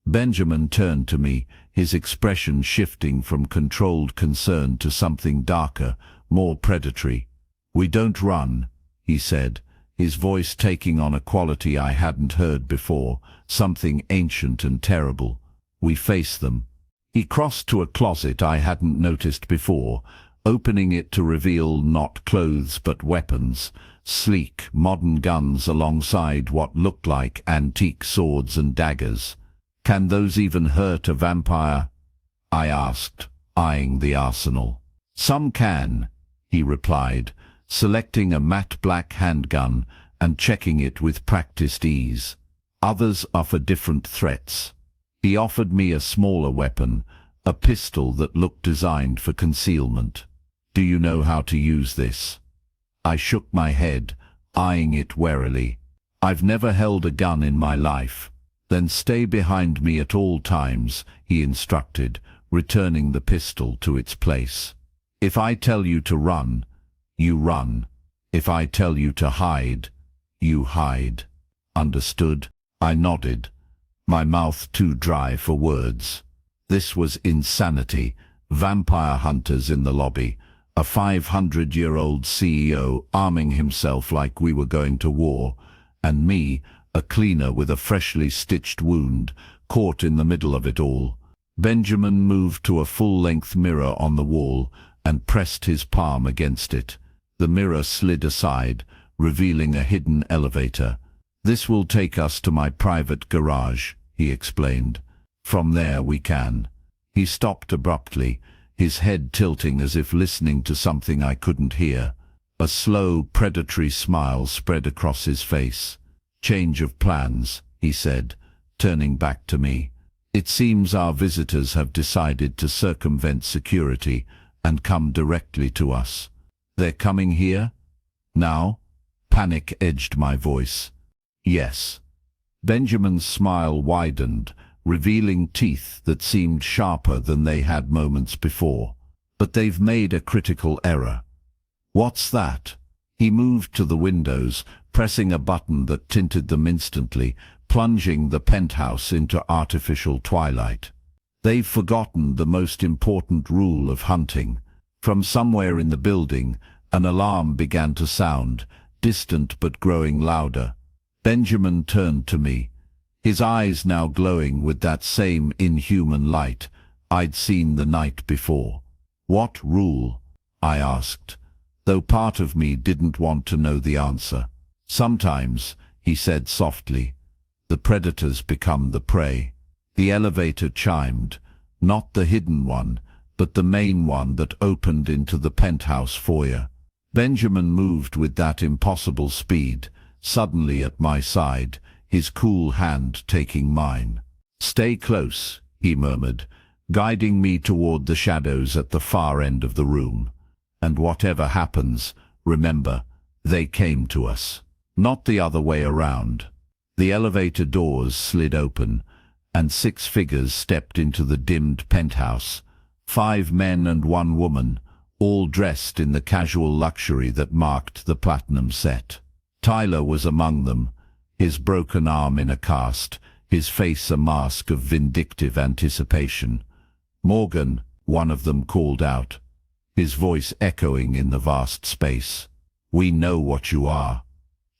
Benjamin turned to me, his expression shifting from controlled concern to something darker, more predatory. "We don't run," he said, his voice taking on a quality I hadn't heard before, something ancient and terrible. "We face them." He crossed to a closet I hadn't noticed before, opening it to reveal not clothes but weapons, sleek, modern guns alongside what looked like antique swords and daggers. "Can those even hurt a vampire?" I asked, eyeing the arsenal. "Some can," he replied, selecting a matte black handgun and checking it with practiced ease. "Others are for different threats." He offered me a smaller weapon, a pistol that looked designed for concealment. "Do you know how to use this?" I shook my head, eyeing it warily. "I've never held a gun in my life." Then stay behind me at all times, he instructed, returning the pistol to its place. If I tell you to run, you run. If I tell you to hide, you hide. Understood? I nodded, my mouth too dry for words. This was insanity. Vampire hunters in the lobby, a 500-year-old CEO arming himself like we were going to war, and me, a cleaner with a freshly stitched wound, caught in the middle of it all. Benjamin moved to a full-length mirror on the wall and pressed his palm against it. The mirror slid aside, revealing a hidden elevator. "This will take us to my private garage," he explained. "From there we can." He stopped abruptly, his head tilting as if listening to something I couldn't hear. A slow, predatory smile spread across his face. "Change of plans," he said, turning back to me. "It seems our visitors have decided to circumvent security and come directly to us." "They're coming here? Now?" Panic edged my voice. "Yes." Benjamin's smile widened, revealing teeth that seemed sharper than they had moments before. "But they've made a critical error." "What's that?" He moved to the windows, pressing a button that tinted them instantly, plunging the penthouse into artificial twilight. "They've forgotten the most important rule of hunting." From somewhere in the building, an alarm began to sound, distant but growing louder. Benjamin turned to me, his eyes now glowing with that same inhuman light I'd seen the night before. "What rule?" I asked, though part of me didn't want to know the answer. "Sometimes," he said softly, "the predators become the prey." The elevator chimed, not the hidden one, but the main one that opened into the penthouse foyer. Benjamin moved with that impossible speed, suddenly at my side, his cool hand taking mine. "Stay close," he murmured, guiding me toward the shadows at the far end of the room. "And whatever happens, remember, they came to us, not the other way around." The elevator doors slid open, and 6 figures stepped into the dimmed penthouse. 5 men and 1 woman, all dressed in the casual luxury that marked the platinum set. Tyler was among them, his broken arm in a cast, his face a mask of vindictive anticipation. "Morgan," one of them called out, his voice echoing in the vast space. "We know what you are.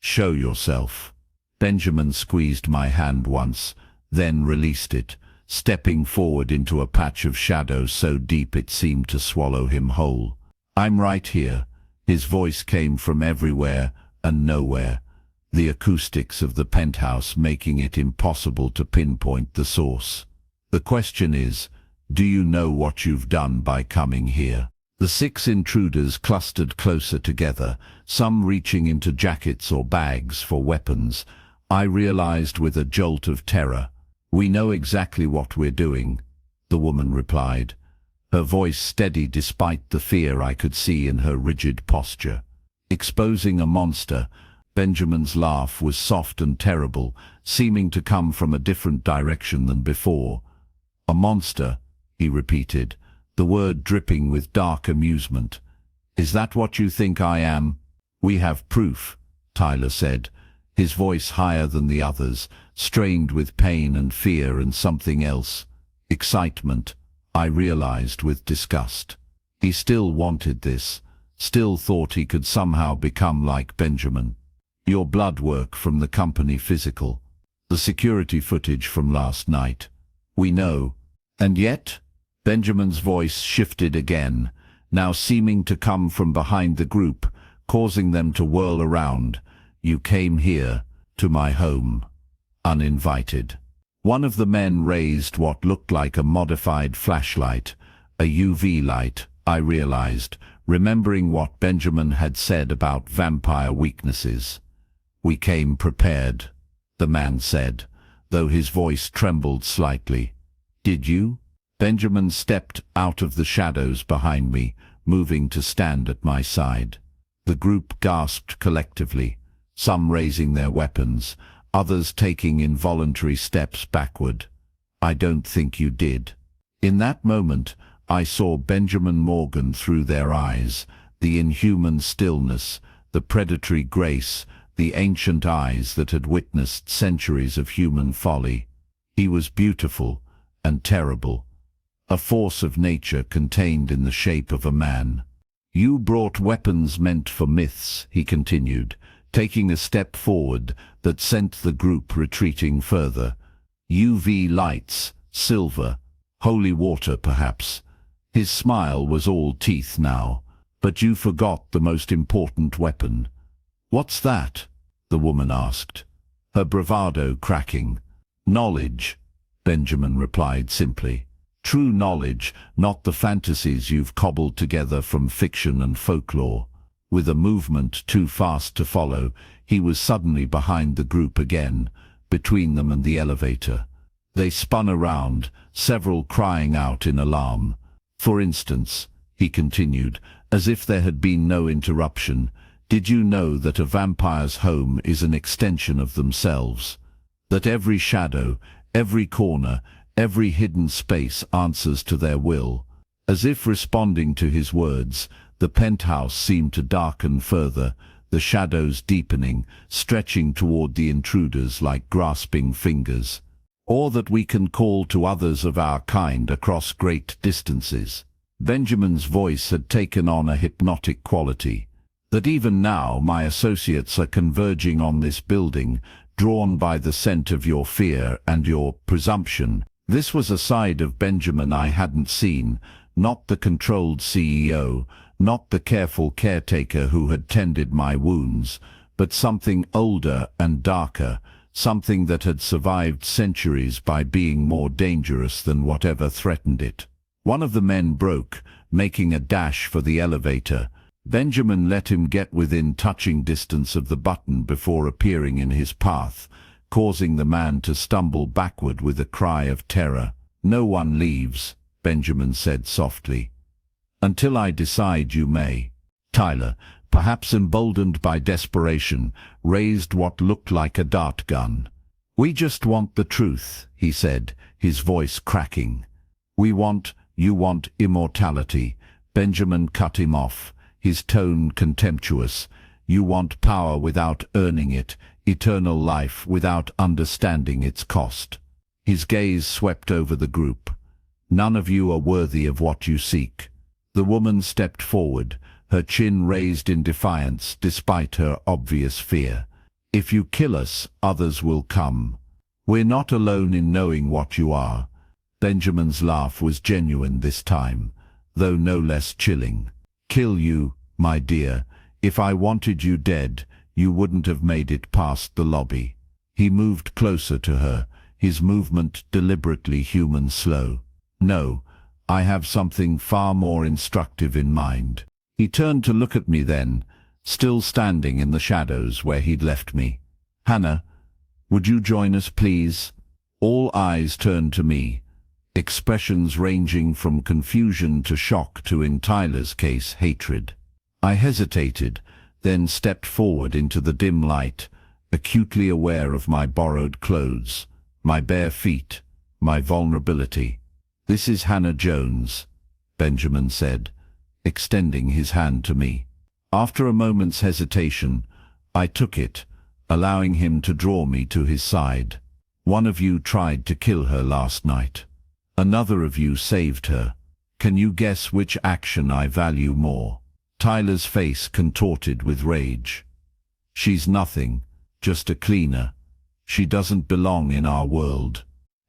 Show yourself." Benjamin squeezed my hand once, then released it, stepping forward into a patch of shadow so deep it seemed to swallow him whole. "I'm right here." His voice came from everywhere and nowhere, the acoustics of the penthouse making it impossible to pinpoint the source. "The question is, do you know what you've done by coming here?" The 6 intruders clustered closer together, some reaching into jackets or bags for weapons. I realized with a jolt of terror. "We know exactly what we're doing," the woman replied, her voice steady despite the fear I could see in her rigid posture. "Exposing a monster." Benjamin's laugh was soft and terrible, seeming to come from a different direction than before. "A monster," he repeated, the word dripping with dark amusement. "Is that what you think I am?" "We have proof," Tyler said, his voice higher than the others, strained with pain and fear and something else. Excitement, I realized with disgust. He still wanted this, still thought he could somehow become like Benjamin. "Your blood work from the company physical. The security footage from last night. We know. And yet?" Benjamin's voice shifted again, now seeming to come from behind the group, causing them to whirl around. "You came here, to my home, uninvited." One of the men raised what looked like a modified flashlight, a UV light, I realized, remembering what Benjamin had said about vampire weaknesses. "We came prepared," the man said, though his voice trembled slightly. "Did you?" Benjamin stepped out of the shadows behind me, moving to stand at my side. The group gasped collectively, some raising their weapons, others taking involuntary steps backward. I don't think you did. In that moment, I saw Benjamin Morgan through their eyes, the inhuman stillness, the predatory grace, the ancient eyes that had witnessed centuries of human folly. He was beautiful and terrible, a force of nature contained in the shape of a man. You brought weapons meant for myths, he continued, taking a step forward that sent the group retreating further. UV lights, silver, holy water perhaps. His smile was all teeth now. But you forgot the most important weapon. What's that? The woman asked, her bravado cracking. Knowledge, Benjamin replied simply. True knowledge, not the fantasies you've cobbled together from fiction and folklore. With a movement too fast to follow, he was suddenly behind the group again, between them and the elevator. They spun around, several crying out in alarm. For instance, he continued, as if there had been no interruption, did you know that a vampire's home is an extension of themselves? That every shadow, every corner, every hidden space answers to their will? As if responding to his words, the penthouse seemed to darken further, the shadows deepening, stretching toward the intruders like grasping fingers. Or that we can call to others of our kind across great distances. Benjamin's voice had taken on a hypnotic quality. That even now my associates are converging on this building, drawn by the scent of your fear and your presumption. This was a side of Benjamin I hadn't seen, not the controlled CEO, not the careful caretaker who had tended my wounds, but something older and darker, something that had survived centuries by being more dangerous than whatever threatened it. One of the men broke, making a dash for the elevator. Benjamin let him get within touching distance of the button before appearing in his path, causing the man to stumble backward with a cry of terror. No one leaves, Benjamin said softly. Until I decide you may. Tyler, perhaps emboldened by desperation, raised what looked like a dart gun. We just want the truth, he said, his voice cracking. You want immortality. Benjamin cut him off, his tone contemptuous. You want power without earning it, eternal life without understanding its cost. His gaze swept over the group. None of you are worthy of what you seek. The woman stepped forward, her chin raised in defiance despite her obvious fear. If you kill us, others will come. We're not alone in knowing what you are. Benjamin's laugh was genuine this time, though no less chilling. Kill you, my dear. If I wanted you dead, you wouldn't have made it past the lobby. He moved closer to her, his movement deliberately human slow. No, I have something far more instructive in mind. He turned to look at me then, still standing in the shadows where he'd left me. Hannah, would you join us, please? All eyes turned to me, expressions ranging from confusion to shock to, in Tyler's case, hatred. I hesitated, then stepped forward into the dim light, acutely aware of my borrowed clothes, my bare feet, my vulnerability. This is Hannah Jones, Benjamin said, extending his hand to me. After a moment's hesitation, I took it, allowing him to draw me to his side. One of you tried to kill her last night. Another of you saved her. Can you guess which action I value more? Tyler's face contorted with rage. She's nothing, just a cleaner. She doesn't belong in our world.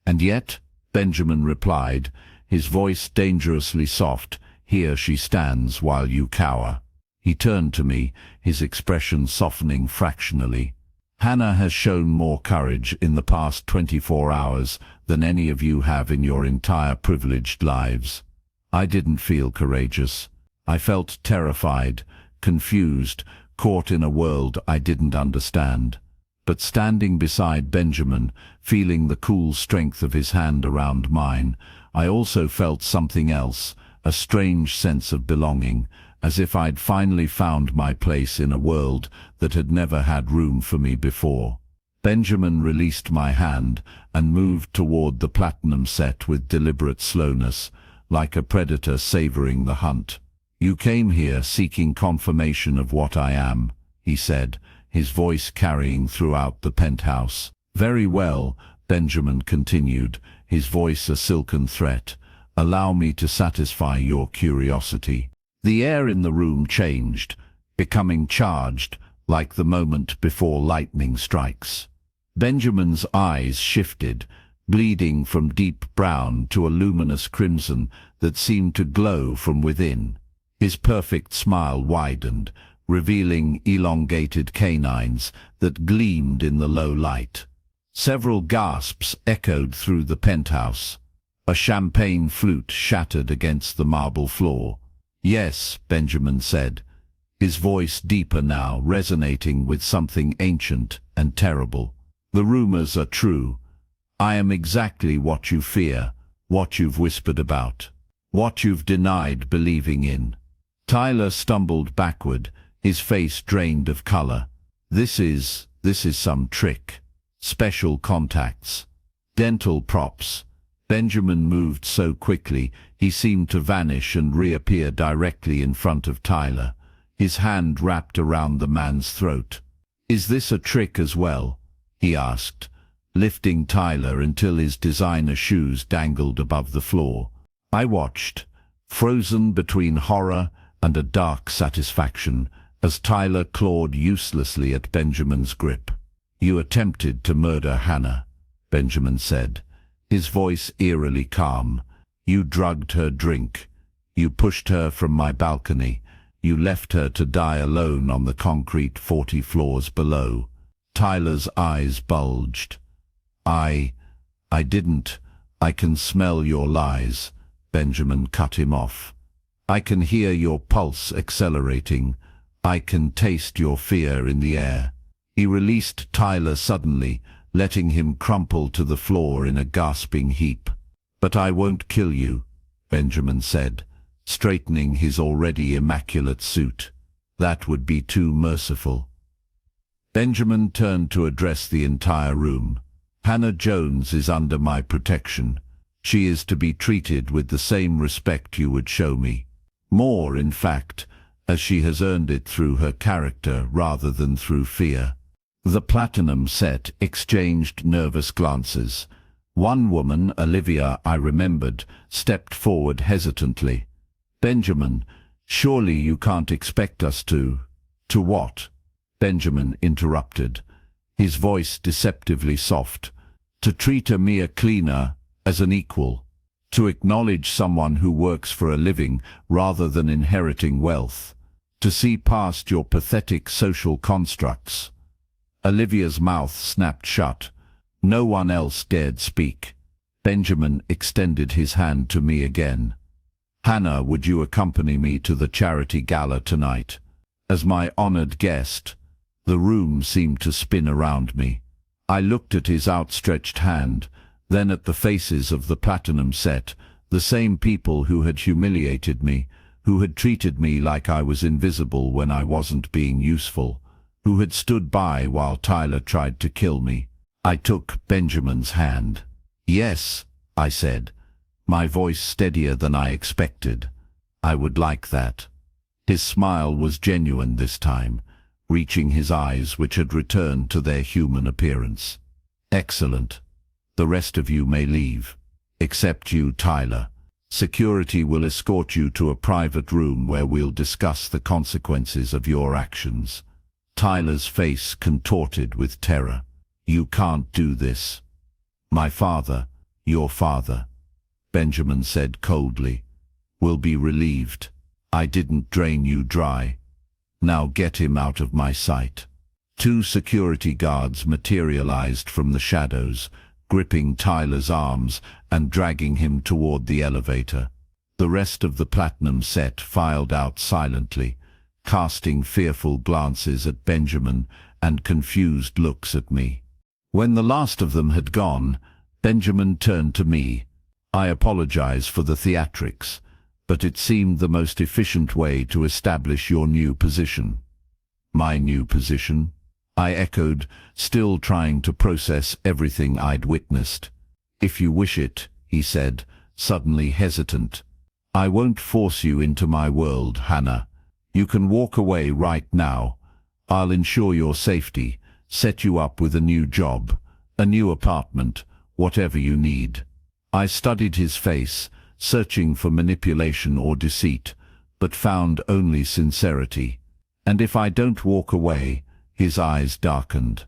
And yet, Benjamin replied, his voice dangerously soft, here she stands while you cower. He turned to me, his expression softening fractionally. Hannah has shown more courage in the past 24 hours than any of you have in your entire privileged lives. I didn't feel courageous. I felt terrified, confused, caught in a world I didn't understand. But standing beside Benjamin, feeling the cool strength of his hand around mine, I also felt something else, a strange sense of belonging, as if I'd finally found my place in a world that had never had room for me before. Benjamin released my hand and moved toward the platinum set with deliberate slowness, like a predator savoring the hunt. "You came here seeking confirmation of what I am," he said, his voice carrying throughout the penthouse. "Very well," Benjamin continued, his voice a silken threat. "Allow me to satisfy your curiosity." The air in the room changed, becoming charged, like the moment before lightning strikes. Benjamin's eyes shifted, bleeding from deep brown to a luminous crimson that seemed to glow from within. His perfect smile widened, revealing elongated canines that gleamed in the low light. Several gasps echoed through the penthouse. A champagne flute shattered against the marble floor. "Yes," Benjamin said, his voice deeper now, resonating with something ancient and terrible. "The rumors are true. I am exactly what you fear, what you've whispered about, what you've denied believing in." Tyler stumbled backward, his face drained of color. This is some trick. Special contacts. Dental props." Benjamin moved so quickly, he seemed to vanish and reappear directly in front of Tyler, his hand wrapped around the man's throat. "Is this a trick as well?" he asked, lifting Tyler until his designer shoes dangled above the floor. I watched, frozen between horror and a dark satisfaction, as Tyler clawed uselessly at Benjamin's grip. "You attempted to murder Hannah," Benjamin said, his voice eerily calm. "You drugged her drink. You pushed her from my balcony. You left her to die alone on the concrete 40 floors below." Tyler's eyes bulged. I didn't. "I can smell your lies," Benjamin cut him off. "I can hear your pulse accelerating. I can taste your fear in the air." He released Tyler suddenly, letting him crumple to the floor in a gasping heap. "But I won't kill you," Benjamin said, straightening his already immaculate suit. "That would be too merciful." Benjamin turned to address the entire room. "Hannah Jones is under my protection. She is to be treated with the same respect you would show me. More, in fact, as she has earned it through her character rather than through fear." The platinum set exchanged nervous glances. One woman, Olivia, I remembered, stepped forward hesitantly. "Benjamin, surely you can't expect us to—" "To what?" Benjamin interrupted, his voice deceptively soft. "To treat a mere cleaner as an equal. To acknowledge someone who works for a living rather than inheriting wealth. To see past your pathetic social constructs." Olivia's mouth snapped shut. No one else dared speak. Benjamin extended his hand to me again. "Hannah, would you accompany me to the charity gala tonight? As my honored guest." The room seemed to spin around me. I looked at his outstretched hand, then at the faces of the platinum set, the same people who had humiliated me, who had treated me like I was invisible when I wasn't being useful, who had stood by while Tyler tried to kill me. I took Benjamin's hand. "Yes," I said, my voice steadier than I expected. "I would like that." His smile was genuine this time, reaching his eyes which had returned to their human appearance. "Excellent. The rest of you may leave. Except you, Tyler. Security will escort you to a private room where we'll discuss the consequences of your actions." Tyler's face contorted with terror. "You can't do this." "My father, your father," Benjamin said coldly, "will be relieved. I didn't drain you dry. Now get him out of my sight." Two security guards materialized from the shadows, gripping Tyler's arms and dragging him toward the elevator. The rest of the platinum set filed out silently, casting fearful glances at Benjamin and confused looks at me. When the last of them had gone, Benjamin turned to me. "I apologize for the theatrics, but it seemed the most efficient way to establish your new position." "My new position?" I echoed, still trying to process everything I'd witnessed. If you wish it, he said, suddenly hesitant. I won't force you into my world, Hannah. You can walk away right now. I'll ensure your safety, set you up with a new job, a new apartment, whatever you need. I studied his face, searching for manipulation or deceit, but found only sincerity. And if I don't walk away, his eyes darkened.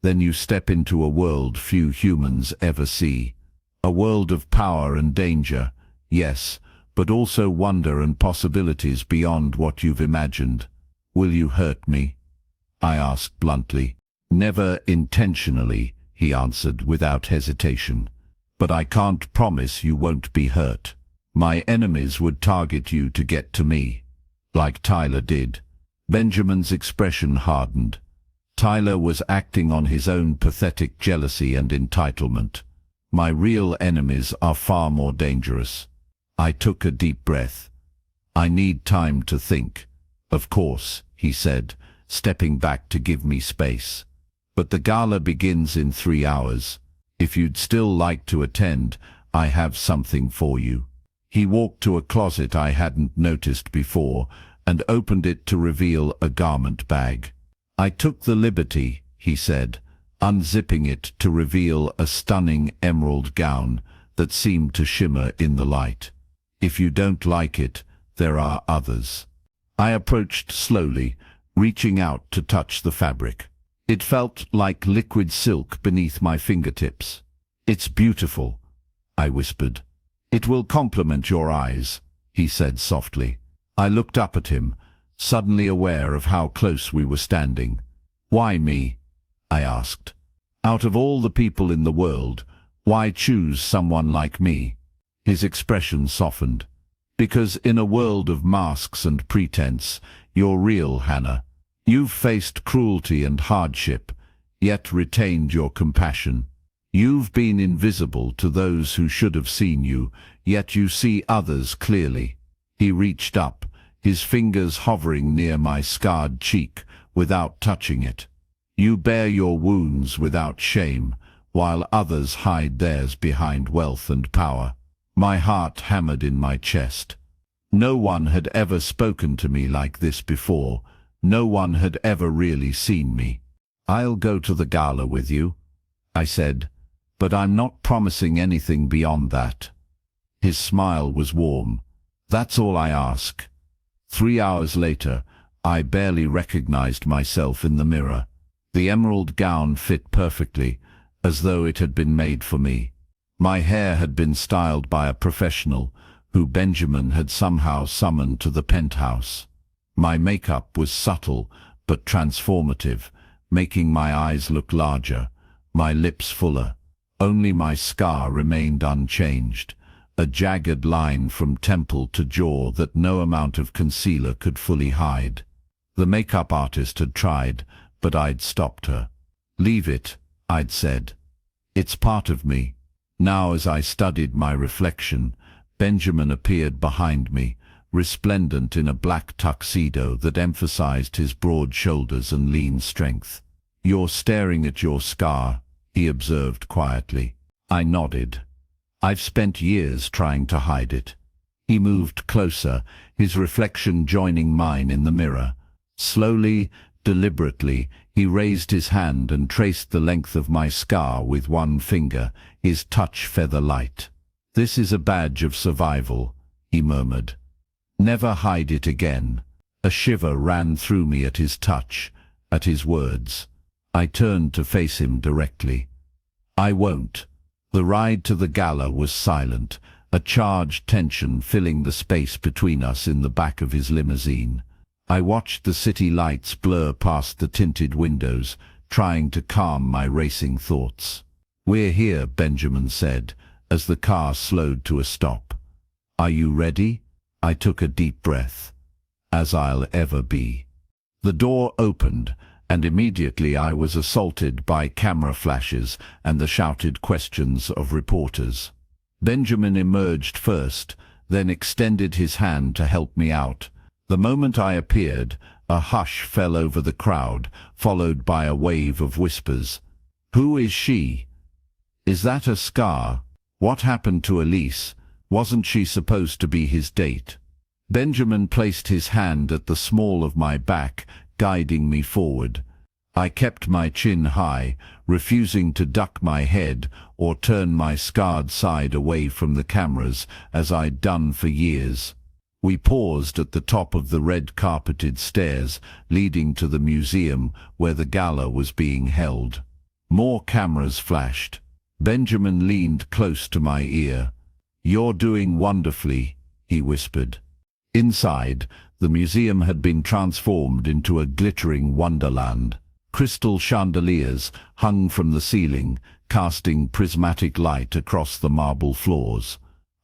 Then you step into a world few humans ever see. A world of power and danger, yes, but also wonder and possibilities beyond what you've imagined. Will you hurt me? I asked bluntly. Never intentionally, he answered without hesitation. But I can't promise you won't be hurt. My enemies would target you to get to me, like Tyler did. Benjamin's expression hardened. Tyler was acting on his own pathetic jealousy and entitlement. My real enemies are far more dangerous. I took a deep breath. I need time to think. Of course, he said, stepping back to give me space. But the gala begins in 3 hours. If you'd still like to attend, I have something for you. He walked to a closet I hadn't noticed before and opened it to reveal a garment bag. I took the liberty, he said, unzipping it to reveal a stunning emerald gown that seemed to shimmer in the light. If you don't like it, there are others. I approached slowly, reaching out to touch the fabric. It felt like liquid silk beneath my fingertips. It's beautiful, I whispered. It will complement your eyes, he said softly. I looked up at him, suddenly aware of how close we were standing. Why me? I asked. Out of all the people in the world, why choose someone like me? His expression softened. Because in a world of masks and pretense, you're real, Hannah. You've faced cruelty and hardship, yet retained your compassion. You've been invisible to those who should have seen you, yet you see others clearly. He reached up, his fingers hovering near my scarred cheek, without touching it. You bear your wounds without shame, while others hide theirs behind wealth and power. My heart hammered in my chest. No one had ever spoken to me like this before. No one had ever really seen me. I'll go to the gala with you, I said, but I'm not promising anything beyond that. His smile was warm. That's all I ask. 3 hours later, I barely recognized myself in the mirror. The emerald gown fit perfectly, as though it had been made for me. My hair had been styled by a professional, who Benjamin had somehow summoned to the penthouse. My makeup was subtle but transformative, making my eyes look larger, my lips fuller. Only my scar remained unchanged, a jagged line from temple to jaw that no amount of concealer could fully hide. The makeup artist had tried, but I'd stopped her. Leave it, I'd said. It's part of me. Now, as I studied my reflection, Benjamin appeared behind me, resplendent in a black tuxedo that emphasized his broad shoulders and lean strength. You're staring at your scar, he observed quietly. I nodded. I've spent years trying to hide it. He moved closer, his reflection joining mine in the mirror. Slowly, deliberately, he raised his hand and traced the length of my scar with one finger, his touch feather light. This is a badge of survival, he murmured. Never hide it again. A shiver ran through me at his touch, at his words. I turned to face him directly. I won't. The ride to the gala was silent, a charged tension filling the space between us in the back of his limousine. I watched the city lights blur past the tinted windows, trying to calm my racing thoughts. We're here, Benjamin said, as the car slowed to a stop. Are you ready? I took a deep breath. As I'll ever be. The door opened, and immediately I was assaulted by camera flashes and the shouted questions of reporters. Benjamin emerged first, then extended his hand to help me out. The moment I appeared, A hush fell over the crowd, followed by a wave of whispers. "Who is she? Is that a scar? What happened to Elise? Wasn't she supposed to be his date?" Benjamin placed his hand at the small of my back, guiding me forward. I kept my chin high, refusing to duck my head or turn my scarred side away from the cameras as I'd done for years. We paused at the top of the red-carpeted stairs leading to the museum where the gala was being held. More cameras flashed. Benjamin leaned close to my ear. "You're doing wonderfully," he whispered. Inside, the museum had been transformed into a glittering wonderland. Crystal chandeliers hung from the ceiling, casting prismatic light across the marble floors.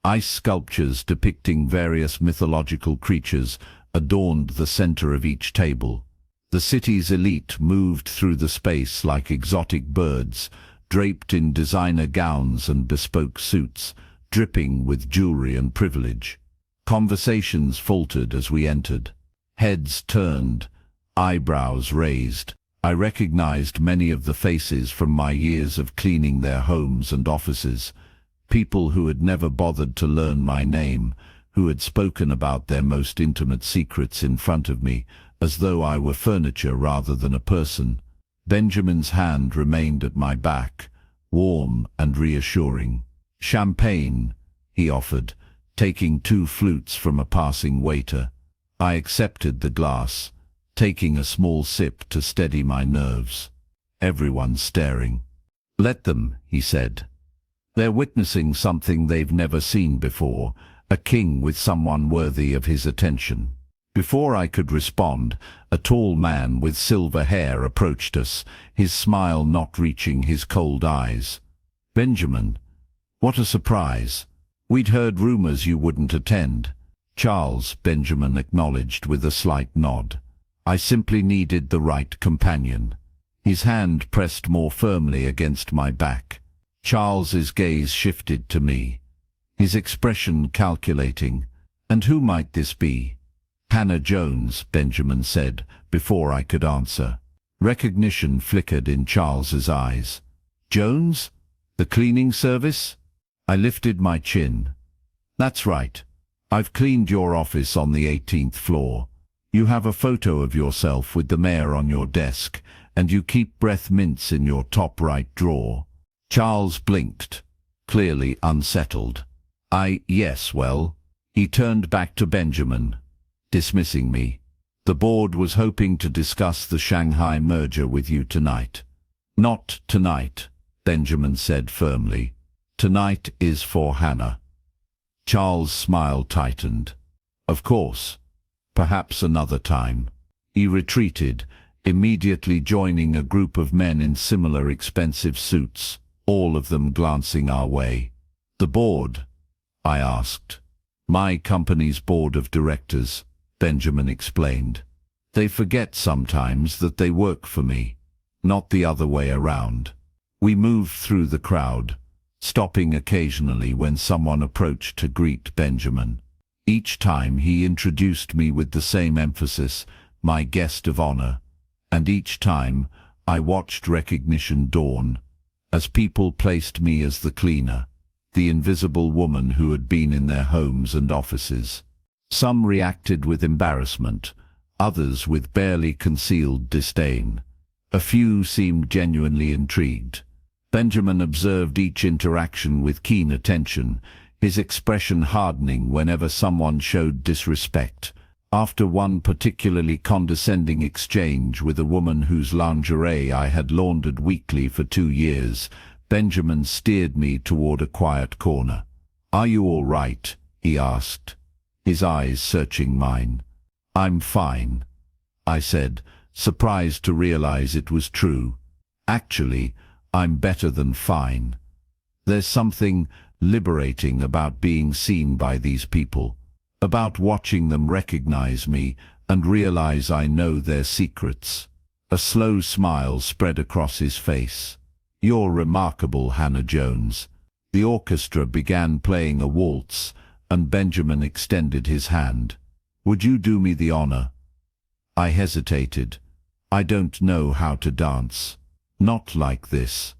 Ice sculptures depicting various mythological creatures adorned the center of each table. The city's elite moved through the space like exotic birds, draped in designer gowns and bespoke suits, dripping with jewelry and privilege. Conversations faltered as we entered. Heads turned, eyebrows raised. I recognized many of the faces from my years of cleaning their homes and offices, people who had never bothered to learn my name, who had spoken about their most intimate secrets in front of me, as though I were furniture rather than a person. Benjamin's hand remained at my back, warm and reassuring. "Champagne," he offered, taking 2 flutes from a passing waiter. I accepted the glass, taking a small sip to steady my nerves. Everyone staring. "Let them," he said. "They're witnessing something they've never seen before, a king with someone worthy of his attention." Before I could respond, a tall man with silver hair approached us, his smile not reaching his cold eyes. "Benjamin, what a surprise. We'd heard rumors you wouldn't attend." "Charles," Benjamin acknowledged with a slight nod. "I simply needed the right companion." His hand pressed more firmly against my back. Charles's gaze shifted to me, his expression calculating. "And who might this be?" "Hannah Jones," Benjamin said, before I could answer. Recognition flickered in Charles's eyes. "Jones? The cleaning service?" I lifted my chin. "That's right. I've cleaned your office on the 18th floor. You have a photo of yourself with the mayor on your desk, and you keep breath mints in your top right drawer." Charles blinked, clearly unsettled. Yes, well." He turned back to Benjamin, dismissing me. "The board was hoping to discuss the Shanghai merger with you tonight." "Not tonight," Benjamin said firmly. "Tonight is for Hannah." Charles' smile tightened. "Of course. Perhaps another time." He retreated, immediately joining a group of men in similar expensive suits, all of them glancing our way. "The board?" I asked. "My company's board of directors," Benjamin explained. "They forget sometimes that they work for me, not the other way around." We moved through the crowd, stopping occasionally when someone approached to greet Benjamin. Each time he introduced me with the same emphasis, "my guest of honor," and each time I watched recognition dawn, as people placed me as the cleaner, the invisible woman who had been in their homes and offices. Some reacted with embarrassment, others with barely concealed disdain. A few seemed genuinely intrigued. Benjamin observed each interaction with keen attention, his expression hardening whenever someone showed disrespect. After one particularly condescending exchange with a woman whose lingerie I had laundered weekly for 2 years, Benjamin steered me toward a quiet corner. "Are you all right?" he asked, his eyes searching mine. "I'm fine," I said, surprised to realize it was true. Actually, I'm better than fine. There's something liberating about being seen by these people, about watching them recognize me and realize I know their secrets. A slow smile spread across his face. "You're remarkable, Hannah Jones." The orchestra began playing a waltz, and Benjamin extended his hand. "Would you do me the honor?" I hesitated. I don't know how to dance. Not like this.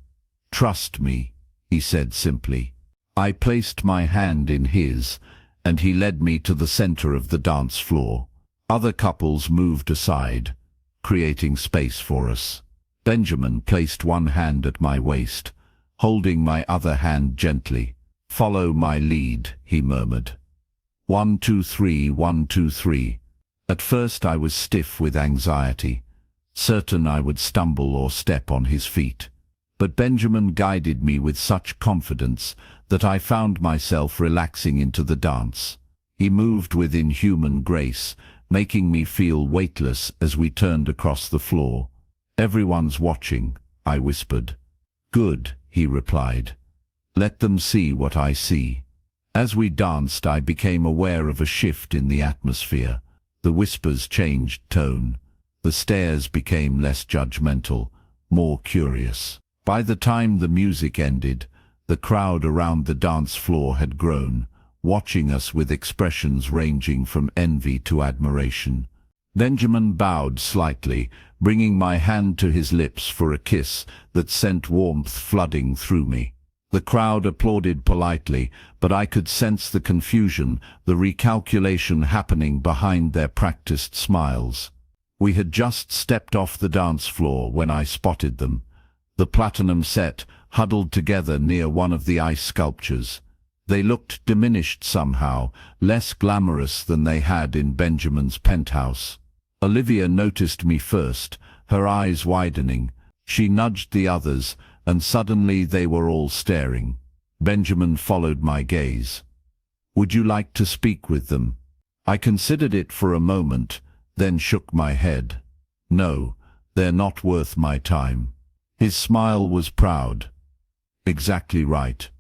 Trust me, he said simply. I placed my hand in his, and he led me to the center of the dance floor. Other couples moved aside, creating space for us. Benjamin placed one hand at my waist, holding my other hand gently. Follow my lead, he murmured. 1, 2, 3, 1, 2, 3. At first I was stiff with anxiety, certain I would stumble or step on his feet. But Benjamin guided me with such confidence that I found myself relaxing into the dance. He moved with inhuman grace, making me feel weightless as we turned across the floor. Everyone's watching, I whispered. Good, he replied. Let them see what I see. As we danced, I became aware of a shift in the atmosphere. The whispers changed tone. The stares became less judgmental, more curious. By the time the music ended, the crowd around the dance floor had grown, watching us with expressions ranging from envy to admiration. Benjamin bowed slightly, bringing my hand to his lips for a kiss that sent warmth flooding through me. The crowd applauded politely, but I could sense the confusion, the recalculation happening behind their practiced smiles. We had just stepped off the dance floor when I spotted them. The platinum set, huddled together near one of the ice sculptures. They looked diminished somehow, less glamorous than they had in Benjamin's penthouse. Olivia noticed me first, her eyes widening. She nudged the others, and suddenly they were all staring. Benjamin followed my gaze. Would you like to speak with them? I considered it for a moment, then shook my head. No, they're not worth my time. His smile was proud. Exactly right.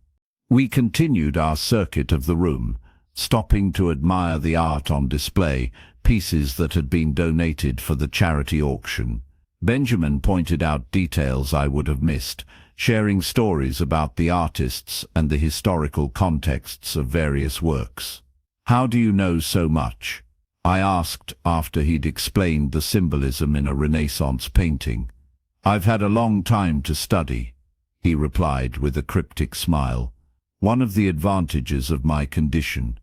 We continued our circuit of the room, stopping to admire the art on display, pieces that had been donated for the charity auction. Benjamin pointed out details I would have missed, sharing stories about the artists and the historical contexts of various works. How do you know so much? I asked after he'd explained the symbolism in a Renaissance painting. I've had a long time to study, he replied with a cryptic smile. One of the advantages of my condition.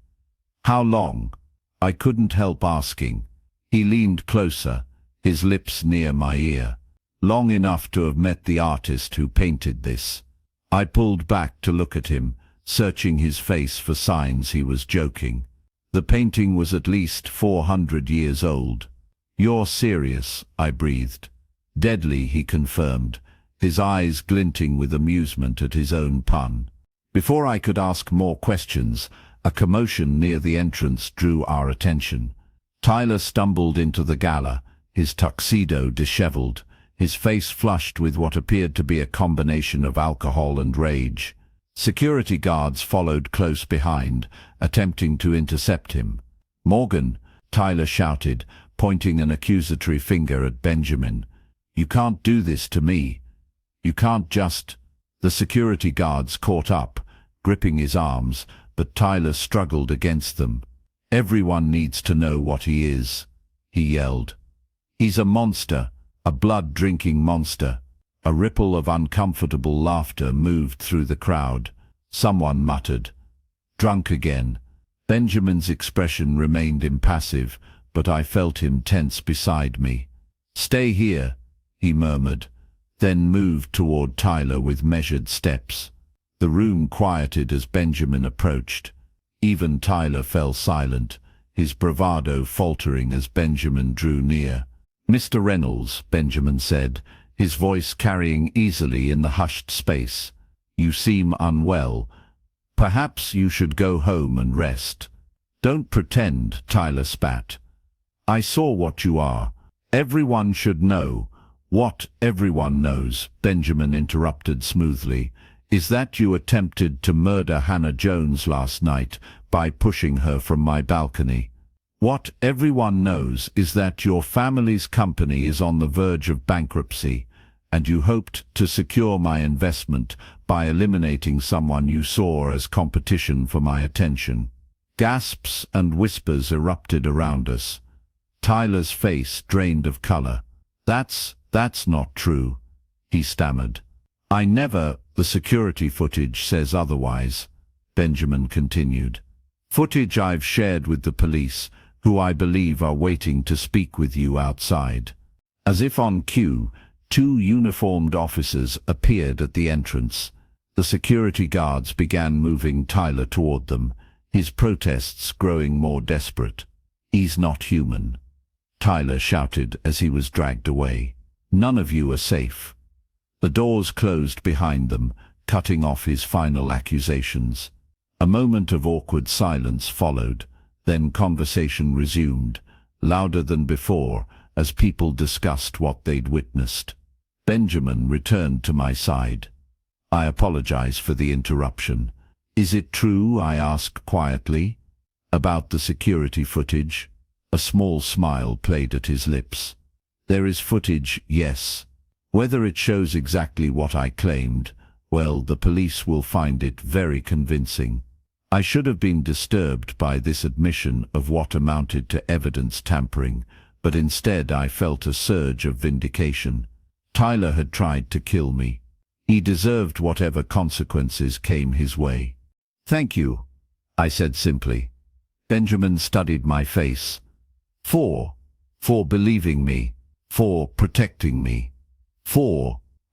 How long? I couldn't help asking. He leaned closer, his lips near my ear. Long enough to have met the artist who painted this. I pulled back to look at him, searching his face for signs he was joking. The painting was at least 400 years old. You're serious, I breathed. Deadly, he confirmed, his eyes glinting with amusement at his own pun. Before I could ask more questions, a commotion near the entrance drew our attention. Tyler stumbled into the gala, his tuxedo disheveled, his face flushed with what appeared to be a combination of alcohol and rage. Security guards followed close behind, attempting to intercept him. Morgan, Tyler shouted, pointing an accusatory finger at Benjamin. You can't do this to me. You can't just... The security guards caught up, gripping his arms, but Tyler struggled against them. Everyone needs to know what he is, he yelled. He's a monster, a blood-drinking monster. A ripple of uncomfortable laughter moved through the crowd. Someone muttered, "Drunk again." Benjamin's expression remained impassive, but I felt him tense beside me. "Stay here," he murmured, then moved toward Tyler with measured steps. The room quieted as Benjamin approached. Even Tyler fell silent, his bravado faltering as Benjamin drew near. "Mr. Reynolds," Benjamin said, his voice carrying easily in the hushed space. "You seem unwell. Perhaps you should go home and rest." "Don't pretend," Tyler spat. "I saw what you are. Everyone should know." "What everyone knows," Benjamin interrupted smoothly, "is that you attempted to murder Hannah Jones last night by pushing her from my balcony. What everyone knows is that your family's company is on the verge of bankruptcy, and you hoped to secure my investment by eliminating someone you saw as competition for my attention." Gasps and whispers erupted around us. Tyler's face drained of color. That's not true, he stammered. I never, the security footage says otherwise, Benjamin continued. Footage I've shared with the police, who I believe are waiting to speak with you outside. As if on cue, two uniformed officers appeared at the entrance. The security guards began moving Tyler toward them, his protests growing more desperate. He's not human, Tyler shouted as he was dragged away. None of you are safe. The doors closed behind them, cutting off his final accusations. A moment of awkward silence followed, then conversation resumed, louder than before, as people discussed what they'd witnessed. Benjamin returned to my side. I apologize for the interruption. Is it true, I asked quietly, about the security footage? A small smile played at his lips. There is footage, yes. Whether it shows exactly what I claimed, well, the police will find it very convincing. I should have been disturbed by this admission of what amounted to evidence tampering, but instead I felt a surge of vindication. Tyler had tried to kill me. He deserved whatever consequences came his way. Thank you, I said simply. Benjamin studied my face. For believing me, for protecting me.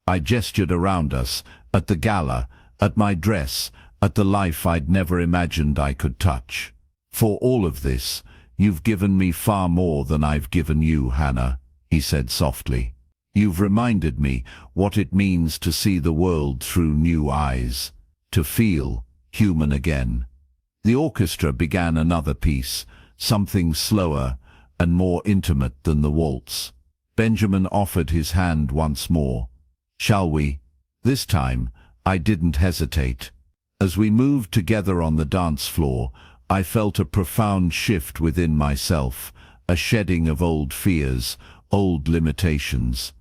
I gestured around us, at the gala, at my dress, at the life I'd never imagined I could touch. For all of this, you've given me far more than I've given you, Hannah, he said softly. You've reminded me what it means to see the world through new eyes, to feel human again. The orchestra began another piece, something slower and more intimate than the waltz. Benjamin offered his hand once more. Shall we? This time, I didn't hesitate. As we moved together on the dance floor, I felt a profound shift within myself, a shedding of old fears, old limitations.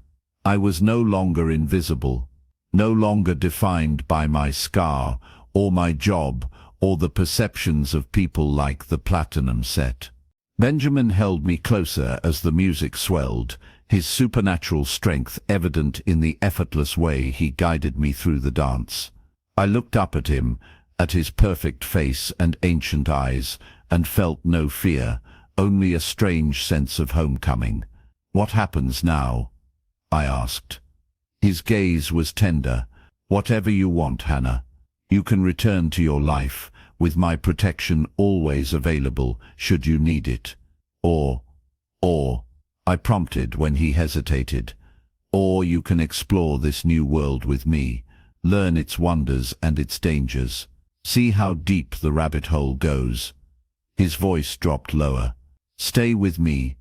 I was no longer invisible, no longer defined by my scar, or my job, or the perceptions of people like the platinum set. Benjamin held me closer as the music swelled, his supernatural strength evident in the effortless way he guided me through the dance. I looked up at him, at his perfect face and ancient eyes, and felt no fear, only a strange sense of homecoming. What happens now? I asked. His gaze was tender. Whatever you want, Hannah. You can return to your life, with my protection always available, should you need it. Or, I prompted when he hesitated. Or you can explore this new world with me, learn its wonders and its dangers. See how deep the rabbit hole goes. His voice dropped lower. Stay with me,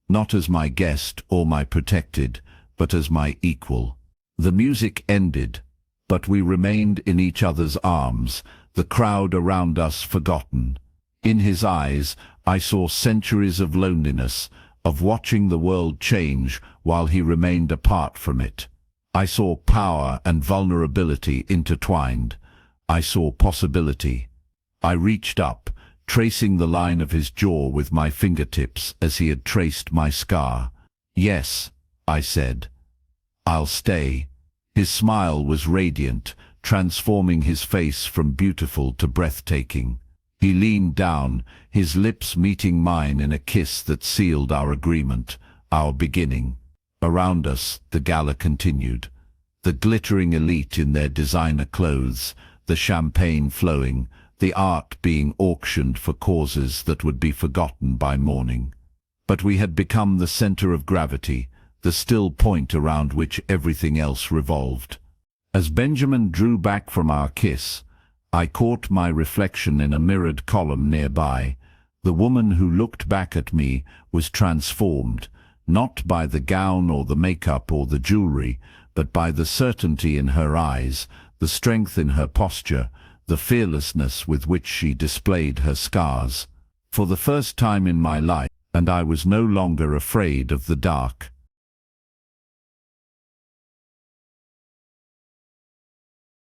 not as my guest or my protected, but as my equal. The music ended, but we remained in each other's arms, the crowd around us forgotten. In his eyes, I saw centuries of loneliness, of watching the world change while he remained apart from it. I saw power and vulnerability intertwined. I saw possibility. I reached up, tracing the line of his jaw with my fingertips as he had traced my scar. Yes, I said. I'll stay. His smile was radiant, transforming his face from beautiful to breathtaking. He leaned down, his lips meeting mine in a kiss that sealed our agreement, our beginning. Around us, the gala continued. The glittering elite in their designer clothes, the champagne flowing, the art being auctioned for causes that would be forgotten by morning. But we had become the center of gravity, the still point around which everything else revolved. As Benjamin drew back from our kiss, I caught my reflection in a mirrored column nearby. The woman who looked back at me was transformed, not by the gown or the makeup or the jewelry, but by the certainty in her eyes, the strength in her posture, the fearlessness with which she displayed her scars. For the first time in my life, and I was no longer afraid of the dark.